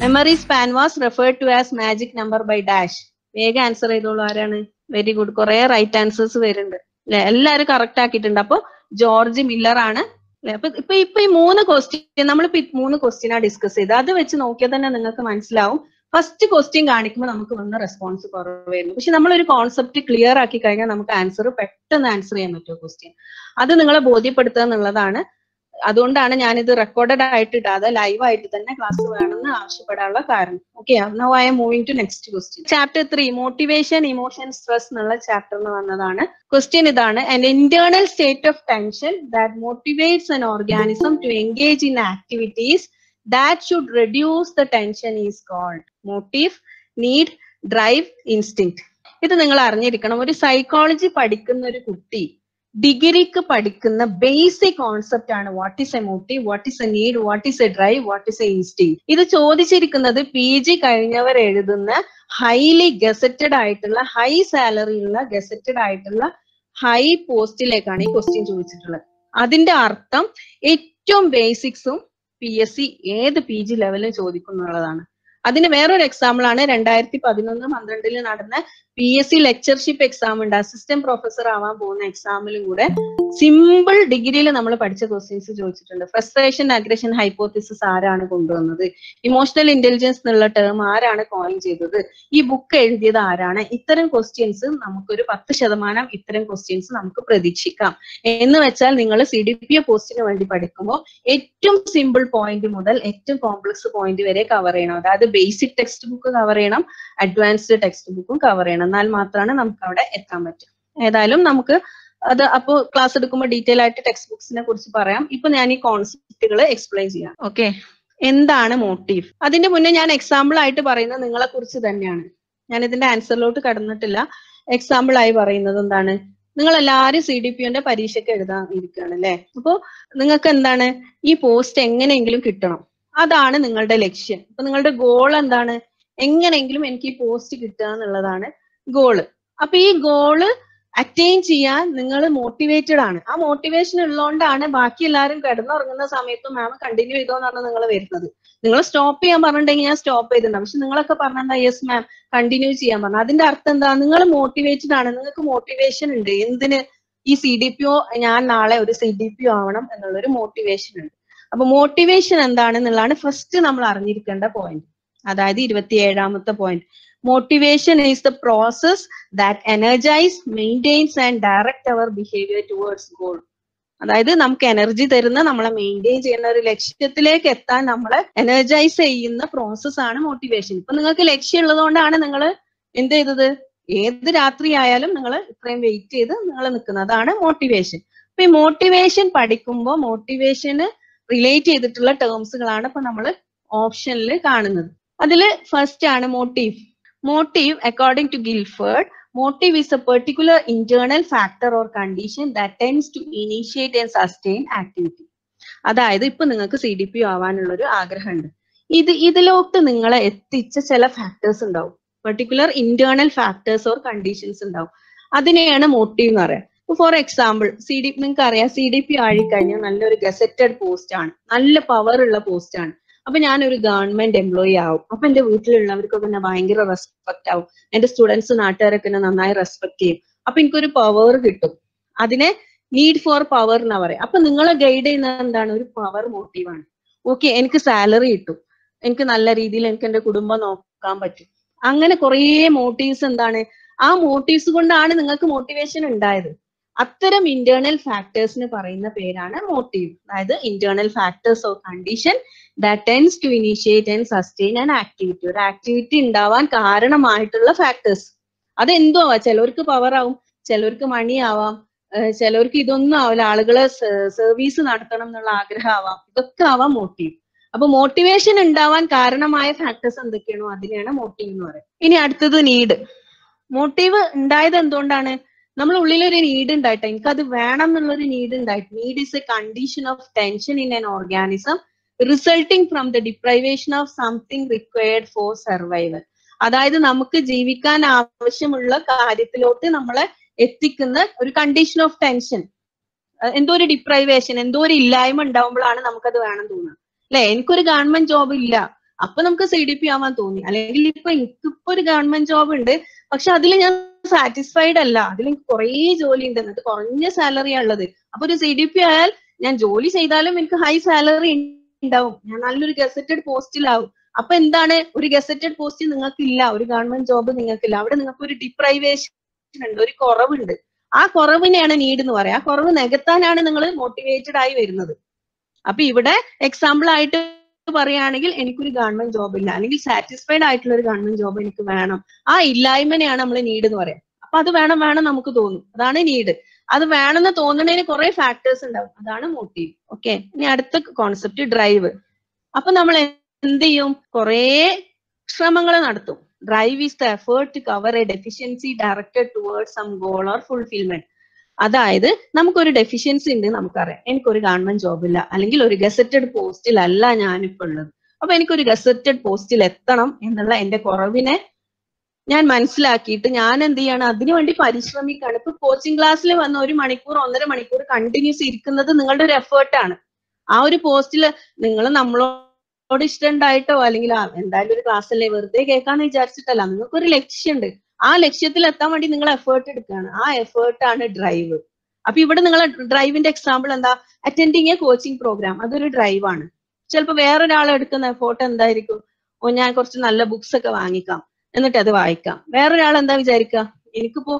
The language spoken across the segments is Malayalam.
Memory span was referred to as magic number by dash. വേഗം ആൻസർ ചെയ്തോളൂ. ആരാണ്? Very good. കുറെ റൈറ്റ് ആൻസേഴ്സ് വരുന്നുണ്ട് അല്ലെ? എല്ലാരും കറക്റ്റ് ആക്കിയിട്ടുണ്ട്. അപ്പൊ ജോർജ് മില്ലർ ആണ് അല്ലെ? ഇപ്പൊ ഈ 3 ക്വസ്റ്റ്യൻ നമ്മളിപ്പോ 3 ക്വസ്റ്റ്യനാ ഡിസ്കസ് ചെയ്ത്. അത് വെച്ച് നോക്കിയാൽ തന്നെ നിങ്ങൾക്ക് മനസ്സിലാവും. ഫസ്റ്റ് ക്വസ്റ്റ്യൻ കാണിക്കുമ്പോൾ നമുക്ക് വന്ന റെസ്പോൺസ് കുറവായിരുന്നു. പക്ഷെ നമ്മളൊരു കോൺസെപ്റ്റ് ക്ലിയർ ആക്കി കഴിഞ്ഞാൽ നമുക്ക് ആൻസർ പെട്ടെന്ന് ആൻസർ ചെയ്യാൻ പറ്റുമോ ക്വസ്റ്റ്യൻ. അത് നിങ്ങളെ ബോധ്യപ്പെടുത്തുക എന്നുള്ളതാണ്. അതുകൊണ്ടാണ് ഞാനിത് റെക്കോർഡഡ് ആയിട്ട് ഇടാതെ ലൈവ് ആയിട്ട് തന്നെ ക്ലാസ് വേണമെന്ന് ആവശ്യപ്പെടാനുള്ള കാരണം. Okay, now I am moving to next question. Chapter 3 motivation, emotion, stress എന്നുള്ള ചാപ്റ്ററിന് വന്നതാണ്. ക്വസ്റ്റ്യൻ ഇതാണ്: an internal state of tension that motivates an organism to engage in activities that should reduce the tension is called motive, need, drive, instinct. ഇത് നിങ്ങൾ അറിഞ്ഞിരിക്കണം. ഒരു സൈക്കോളജി പഠിക്കുന്ന ഒരു കുട്ടി ഡിഗ്രിക്ക് പഠിക്കുന്ന ബേസിക് കോൺസെപ്റ്റ് ആണ് what is A motive, what is A need, what is A drive, what is A instinct. ഇത് ചോദിച്ചിരിക്കുന്നത് PG കഴിഞ്ഞവർ എഴുതുന്ന ഹൈലി ഗസറ്റഡ് ആയിട്ടുള്ള, ഹൈ സാലറി ഉള്ള, ഗസറ്റഡ് ആയിട്ടുള്ള ഹൈ പോസ്റ്റിലേക്കാണ് ഈ ക്വസ്റ്റ്യൻ ചോദിച്ചിട്ടുള്ളത്. അതിന്റെ അർത്ഥം ഏറ്റവും ബേസിക്സും PSC ഏത് PG ലെവലിൽ ചോദിക്കും എന്നുള്ളതാണ്. അതിന് വേറൊരു എക്സാമ്പിൾ ആണ് 2011-12 നടന്ന PSC ലെക്ചർഷിപ്പ് എക്സാം ഉണ്ട്. അസിസ്റ്റന്റ് പ്രൊഫസർ ആവാൻ പോകുന്ന എക്സാമിലും കൂടെ സിമ്പിൾ ഡിഗ്രിയിൽ നമ്മൾ പഠിച്ച ക്വസ്റ്റ്യൻസ് ചോദിച്ചിട്ടുണ്ട്. ഫ്രസ്ട്രേഷൻ അഗ്രഷൻ ഹൈപ്പോത്തിസിസ് ആരാണ് കൊണ്ടുവന്നത്, ഇമോഷണൽ ഇന്റലിജൻസ് എന്നുള്ള ടേം ആരാണ് കോയിൻ ചെയ്തത്, ഈ ബുക്ക് എഴുതിയത് ആരാണ്. ഇത്തരം ക്വസ്റ്റ്യൻസ് നമുക്കൊരു 10% ഇത്തരം ക്വസ്റ്റ്യൻസ് നമുക്ക് പ്രതീക്ഷിക്കാം. എന്ന് വെച്ചാൽ നിങ്ങൾ CDPO പോസ്റ്റിന് വേണ്ടി പഠിക്കുമ്പോൾ ഏറ്റവും സിമ്പിൾ പോയിന്റ് മുതൽ ഏറ്റവും കോംപ്ലക്സ് പോയിന്റ് വരെ കവർ ചെയ്യണം. അതായത് ബേസിക് ടെക്സ്റ്റ് ബുക്ക് കവർ ചെയ്യണം, അഡ്വാൻസ്ഡ് ടെക്സ്റ്റ് ബുക്കും കവർ ചെയ്യണം. എന്നാൽ മാത്രമാണ് നമുക്ക് അവിടെ എത്താൻ പറ്റും. ഏതായാലും നമുക്ക് അത് അപ്പോൾ ക്ലാസ് എടുക്കുമ്പോൾ ഡീറ്റെയിൽ ആയിട്ട് ടെക്സ്റ്റ് ബുക്സിനെ കുറിച്ച് പറയാം. ഇപ്പൊ ഞാൻ ഈ കോൺസെപ്റ്റുകൾ എക്സ്പ്ലെയിൻ ചെയ്യാം. ഓക്കെ, എന്താണ് മോട്ടീവ്? അതിന്റെ മുന്നേ ഞാൻ എക്സാമ്പിൾ ആയിട്ട് പറയുന്നത് നിങ്ങളെ കുറിച്ച് തന്നെയാണ്. ഞാൻ ഇതിന്റെ ആൻസറിലോട്ട് കടന്നിട്ടില്ല. എക്സാമ്പിൾ ആയി പറയുന്നത് എന്താണ്? നിങ്ങൾ എല്ലാവരും CDPOന്റെ പരീക്ഷയ്ക്ക് എഴുതാൻ ഇരിക്കുകയാണ് അല്ലെ? അപ്പൊ നിങ്ങൾക്ക് എന്താണ്? ഈ പോസ്റ്റ് എങ്ങനെയെങ്കിലും കിട്ടണം. അതാണ് നിങ്ങളുടെ ലക്ഷ്യം. അപ്പൊ നിങ്ങളുടെ ഗോൾ എന്താണ്? എങ്ങനെയെങ്കിലും എനിക്ക് ഈ പോസ്റ്റ് കിട്ടുക എന്നുള്ളതാണ് ഗോള്. അപ്പൊ ഈ ഗോള് അറ്റൈൻ ചെയ്യാൻ നിങ്ങൾ മോട്ടിവേറ്റഡ് ആണ്. ആ മോട്ടിവേഷൻ ഉള്ളതുകൊണ്ടാണ് ബാക്കി എല്ലാവരും കിടന്നുറങ്ങുന്ന സമയത്തും മാം കണ്ടിന്യൂ ചെയ്തോന്ന് പറഞ്ഞാൽ നിങ്ങൾ വരുന്നത്. നിങ്ങൾ സ്റ്റോപ്പ് ചെയ്യാൻ പറഞ്ഞിട്ടുണ്ടെങ്കിൽ ഞാൻ സ്റ്റോപ്പ് ചെയ്തിട്ടുണ്ടാവും. പക്ഷെ നിങ്ങളൊക്കെ പറഞ്ഞാ യെസ് മാം കണ്ടിന്യൂ ചെയ്യാൻ പറഞ്ഞു. അതിന്റെ അർത്ഥം എന്താ? നിങ്ങൾ മോട്ടിവേറ്റഡ് ആണ്, നിങ്ങൾക്ക് മോട്ടിവേഷൻ ഉണ്ട്. എന്തിന്? ഈ CDPO ഞാൻ നാളെ ഒരു CDPO ആവണം എന്നുള്ളൊരു മോട്ടിവേഷൻ ഉണ്ട്. അപ്പൊ മോട്ടിവേഷൻ എന്താണെന്നുള്ളതാണ് ഫസ്റ്റ് നമ്മൾ അറിഞ്ഞിരിക്കേണ്ട പോയിന്റ്. അതായത് 27ാമത്തെ point. Motivation is the process that energise, maintains and direct our behaviour towards goal. അതായത് നമുക്ക് എനർജി തരുന്ന, നമ്മളെ മെയിൻറ്റെയിൻ ചെയ്യുന്ന, ഒരു ലക്ഷ്യത്തിലേക്ക് എത്താൻ നമ്മളെ എനർജൈസ് ചെയ്യുന്ന പ്രോസസ് ആണ് മോട്ടിവേഷൻ. ഇപ്പൊ നിങ്ങൾക്ക് ലക്ഷ്യം ഉള്ളതുകൊണ്ടാണ് നിങ്ങൾ എന്ത് ചെയ്തത്? ഏത് രാത്രി ആയാലും നിങ്ങൾ ഇത്രയും വെയിറ്റ് ചെയ്ത് നിങ്ങൾ നിൽക്കുന്നത്. അതാണ് മോട്ടിവേഷൻ. അപ്പൊ ഈ മോട്ടിവേഷൻ പഠിക്കുമ്പോൾ മോട്ടിവേഷന് റിലേറ്റ് ചെയ്തിട്ടുള്ള ടേംസുകളാണ് ഇപ്പൊ നമ്മൾ ഓപ്ഷനിൽ കാണുന്നത്. അതിൽ ഫസ്റ്റ് ആണ് motive. Motive according to Guilford, motive is a particular internal factor or condition that tends to initiate and sustain activity. അതായത് ഇപ്പൊ നിങ്ങൾക്ക് CDPO ആവാനുള്ള ഒരു ആഗ്രഹമുണ്ട്. ഇതിലോട്ട് നിങ്ങളെ എത്തിച്ച ചില ഫാക്ടേഴ്സ് ഉണ്ടാവും. Particular internal factors or conditions ഉണ്ടാവും. അതിനെയാണ് മോട്ടീവ് എന്ന് പറയാം. ഫോർ എക്സാമ്പിൾ, നിങ്ങൾക്ക് അറിയാം CDPO ആയിക്കഴിഞ്ഞാൽ നല്ലൊരു ഗസറ്റഡ് പോസ്റ്റ് ആണ്, നല്ല പവർ ഉള്ള പോസ്റ്റ് ആണ്. അപ്പൊ ഞാനൊരു ഗവൺമെന്റ് എംപ്ലോയി ആവും. അപ്പൊ എന്റെ വീട്ടിലുള്ളവർക്കൊക്കെ എന്നെ ഭയങ്കര റെസ്പെക്ട് ആവും. എന്റെ സ്റ്റുഡൻസ്, നാട്ടുകാരൊക്കെ എന്നെ നന്നായി റെസ്പെക്ട് ചെയ്യും. അപ്പൊ എനിക്കൊരു പവർ കിട്ടും. അതിനെ നീഡ് ഫോർ പവർ എന്നാ പറയാം. അപ്പൊ നിങ്ങളെ ഗൈഡ് ചെയ്യുന്നത് എന്താണ്? ഒരു പവർ മോട്ടീവാണ്. ഓക്കെ, എനിക്ക് സാലറി കിട്ടും, എനിക്ക് നല്ല രീതിയിൽ എനിക്ക് എന്റെ കുടുംബം നോക്കാൻ പറ്റും. അങ്ങനെ കുറേ മോട്ടീവ്സ് എന്താണ്? ആ മോട്ടീവ്സ് കൊണ്ടാണ് നിങ്ങൾക്ക് മോട്ടിവേഷൻ ഉണ്ടായത്. അത്തരം ഇന്റേണൽ ഫാക്ടേഴ്സിന് പറയുന്ന പേരാണ് മോട്ടീവ്. അതായത് internal factors of condition that tends to initiate and sustain an activity. ഒരു ആക്ടിവിറ്റി ഉണ്ടാവാൻ കാരണമായിട്ടുള്ള ഫാക്ടേഴ്സ്. അതെന്തോ ആവാം. ചിലവർക്ക് പവർ ആവും, ചിലവർക്ക് മണി ആവാം, ചിലവർക്ക് ഇതൊന്നും ആവില്ല, ആളുകളെ സർവീസ് നടത്തണം എന്നുള്ള ആഗ്രഹം ആവാം. ഇതൊക്കെ ആവാം മോട്ടീവ്. അപ്പൊ മോട്ടിവേഷൻ ഉണ്ടാവാൻ കാരണമായ ഫാക്ടേഴ്സ് എന്തൊക്കെയാണോ അതിനെയാണ് മോട്ടീവ് എന്ന് പറയുന്നത്. ഇനി അടുത്തത് നീഡ്. മോട്ടീവ് ഉണ്ടായത് എന്തുകൊണ്ടാണ്? നമ്മൾ ഉള്ളിൽ ഒരു നീഡ് ഉണ്ടായിട്ട്, എനിക്കത് വേണം എന്നുള്ളൊരു നീഡ് ഉണ്ടായിട്ട്. Need is A condition of tension in an organism resulting from the deprivation of something required for survival. അതായത് നമുക്ക് ജീവിക്കാൻ ആവശ്യമുള്ള കാര്യത്തിലോട്ട് നമ്മളെ എത്തിക്കുന്ന ഒരു കണ്ടീഷൻ ഓഫ് ടെൻഷൻ. എന്തോ ഒരു ഡിപ്രൈവേഷൻ, എന്തോ ഒരു ഇല്ലായ്മ ഉണ്ടാവുമ്പോഴാണ് നമുക്കത് വേണം തോന്നുന്നത് അല്ലെ? എനിക്കൊരു ഗവൺമെന്റ് ജോബ് ഇല്ല, അപ്പൊ നമുക്ക് CDP ആവാൻ തോന്നി. അല്ലെങ്കിൽ ഇപ്പൊ എനിക്കിപ്പോ ഒരു ഗവൺമെന്റ് ജോബ് ഉണ്ട്, പക്ഷെ അതിൽ ഞാൻ സാറ്റിസ്ഫൈഡ് അല്ല, അതിൽ എനിക്ക് കുറേ ജോലി ഉണ്ട്, എന്നിട്ട് കുറഞ്ഞ സാലറിയാ ഉള്ളത്. അപ്പൊ ഒരു CDP ആയാൽ ഞാൻ ജോലി ചെയ്താലും എനിക്ക് ഹൈ സാലറി ഉണ്ടാവും, ഞാൻ നല്ലൊരു ഗസറ്റഡ് പോസ്റ്റിലാവും. അപ്പൊ എന്താണ്, ഒരു ഗസറ്റഡ് പോസ്റ്റ് നിങ്ങൾക്കില്ല, ഒരു ഗവൺമെന്റ് ജോബ് നിങ്ങൾക്കില്ല, അവിടെ നിങ്ങൾക്ക് ഒരു ഡിപ്രൈവേഷൻ ഉണ്ട്, ഒരു കുറവുണ്ട്. ആ കുറവിനെയാണ് നീഡ് എന്ന് പറയാം. ആ കുറവ് നികത്താനാണ് നിങ്ങൾ മോട്ടിവേറ്റഡ് ആയി വരുന്നത്. അപ്പൊ ഇവിടെ എക്സാമ്പിൾ ആയിട്ട് പറയുകയാണെങ്കിൽ എനിക്കൊരു ഗവൺമെന്റ് ജോബ് ഇല്ല, അല്ലെങ്കിൽ സാറ്റിസ്ഫൈഡ് ആയിട്ടുള്ള ഒരു ഗവൺമെന്റ് ജോബ് എനിക്ക് വേണം, ആ ഇല്ലായ്മനെയാണ് നമ്മൾ നീഡ് എന്ന് പറയാം. അപ്പൊ അത് വേണം നമുക്ക് തോന്നും, അതാണ് നീഡ്. അത് വേണമെന്ന് തോന്നുന്നതിന് കുറെ ഫാക്ടേഴ്സ് ഉണ്ടാവും, അതാണ് മോട്ടീവ്. ഓക്കെ, ഇനി അടുത്ത കോൺസെപ്റ്റ് ഡ്രൈവ്. അപ്പൊ നമ്മൾ എന്ത് ചെയ്യും, കുറെ ശ്രമങ്ങൾ നടത്തും. Drive is the effort to cover a deficiency directed towards some goal or fulfilment. അതായത് നമുക്കൊരു ഡെഫിഷ്യൻസി ഉണ്ട്, നമുക്കറിയാം എനിക്കൊരു ഗവൺമെന്റ് ജോബ് ഇല്ല, അല്ലെങ്കിൽ ഒരു ഗസറ്റഡ് പോസ്റ്റിലല്ല ഞാനിപ്പോ ഉള്ളത്. അപ്പൊ എനിക്കൊരു ഗസറ്റഡ് പോസ്റ്റിൽ എത്തണം എന്നുള്ള എന്റെ കുറവിനെ ഞാൻ മനസ്സിലാക്കിയിട്ട് ഞാൻ എന്ത് ചെയ്യാണ്, അതിനുവേണ്ടി പരിശ്രമിക്കുകയാണ്. ഇപ്പൊ കോച്ചിങ് ക്ലാസ്സിൽ വന്ന് 1 മണിക്കൂർ 1.5 മണിക്കൂർ കണ്ടിന്യൂസ് ഇരിക്കുന്നത് നിങ്ങളുടെ ഒരു എഫേർട്ടാണ്. ആ ഒരു പോസ്റ്റിൽ നിങ്ങൾ നമ്മളോട് ഇഷ്ടമുണ്ടായിട്ടോ, അല്ലെങ്കിൽ എന്തായാലും ഒരു ക്ലാസ് അല്ലേ വെറുതെ കേൾക്കാന്ന് വിചാരിച്ചിട്ടല്ല, നിങ്ങൾക്കൊരു ലക്ഷ്യമുണ്ട്, ആ ലക്ഷ്യത്തിൽ എത്താൻ വേണ്ടി നിങ്ങൾ എഫേർട്ട് എടുക്കുകയാണ്. ആ എഫേർട്ടാണ് ഡ്രൈവ്. അപ്പൊ ഇവിടെ നിങ്ങൾ ഡ്രൈവിന്റെ എക്സാമ്പിൾ എന്താ, അറ്റൻഡിങ് എ കോച്ചിങ് പ്രോഗ്രാം, അതൊരു ഡ്രൈവാണ്. ചിലപ്പോൾ വേറൊരാൾ എടുക്കുന്ന എഫേർട്ട് എന്തായിരിക്കും, ഓ ഞാൻ കുറച്ച് നല്ല ബുക്സ് ഒക്കെ വാങ്ങിക്കാം എന്നിട്ട് അത് വായിക്കാം. വേറൊരാൾ എന്താ വിചാരിക്കുക, എനിക്കിപ്പോ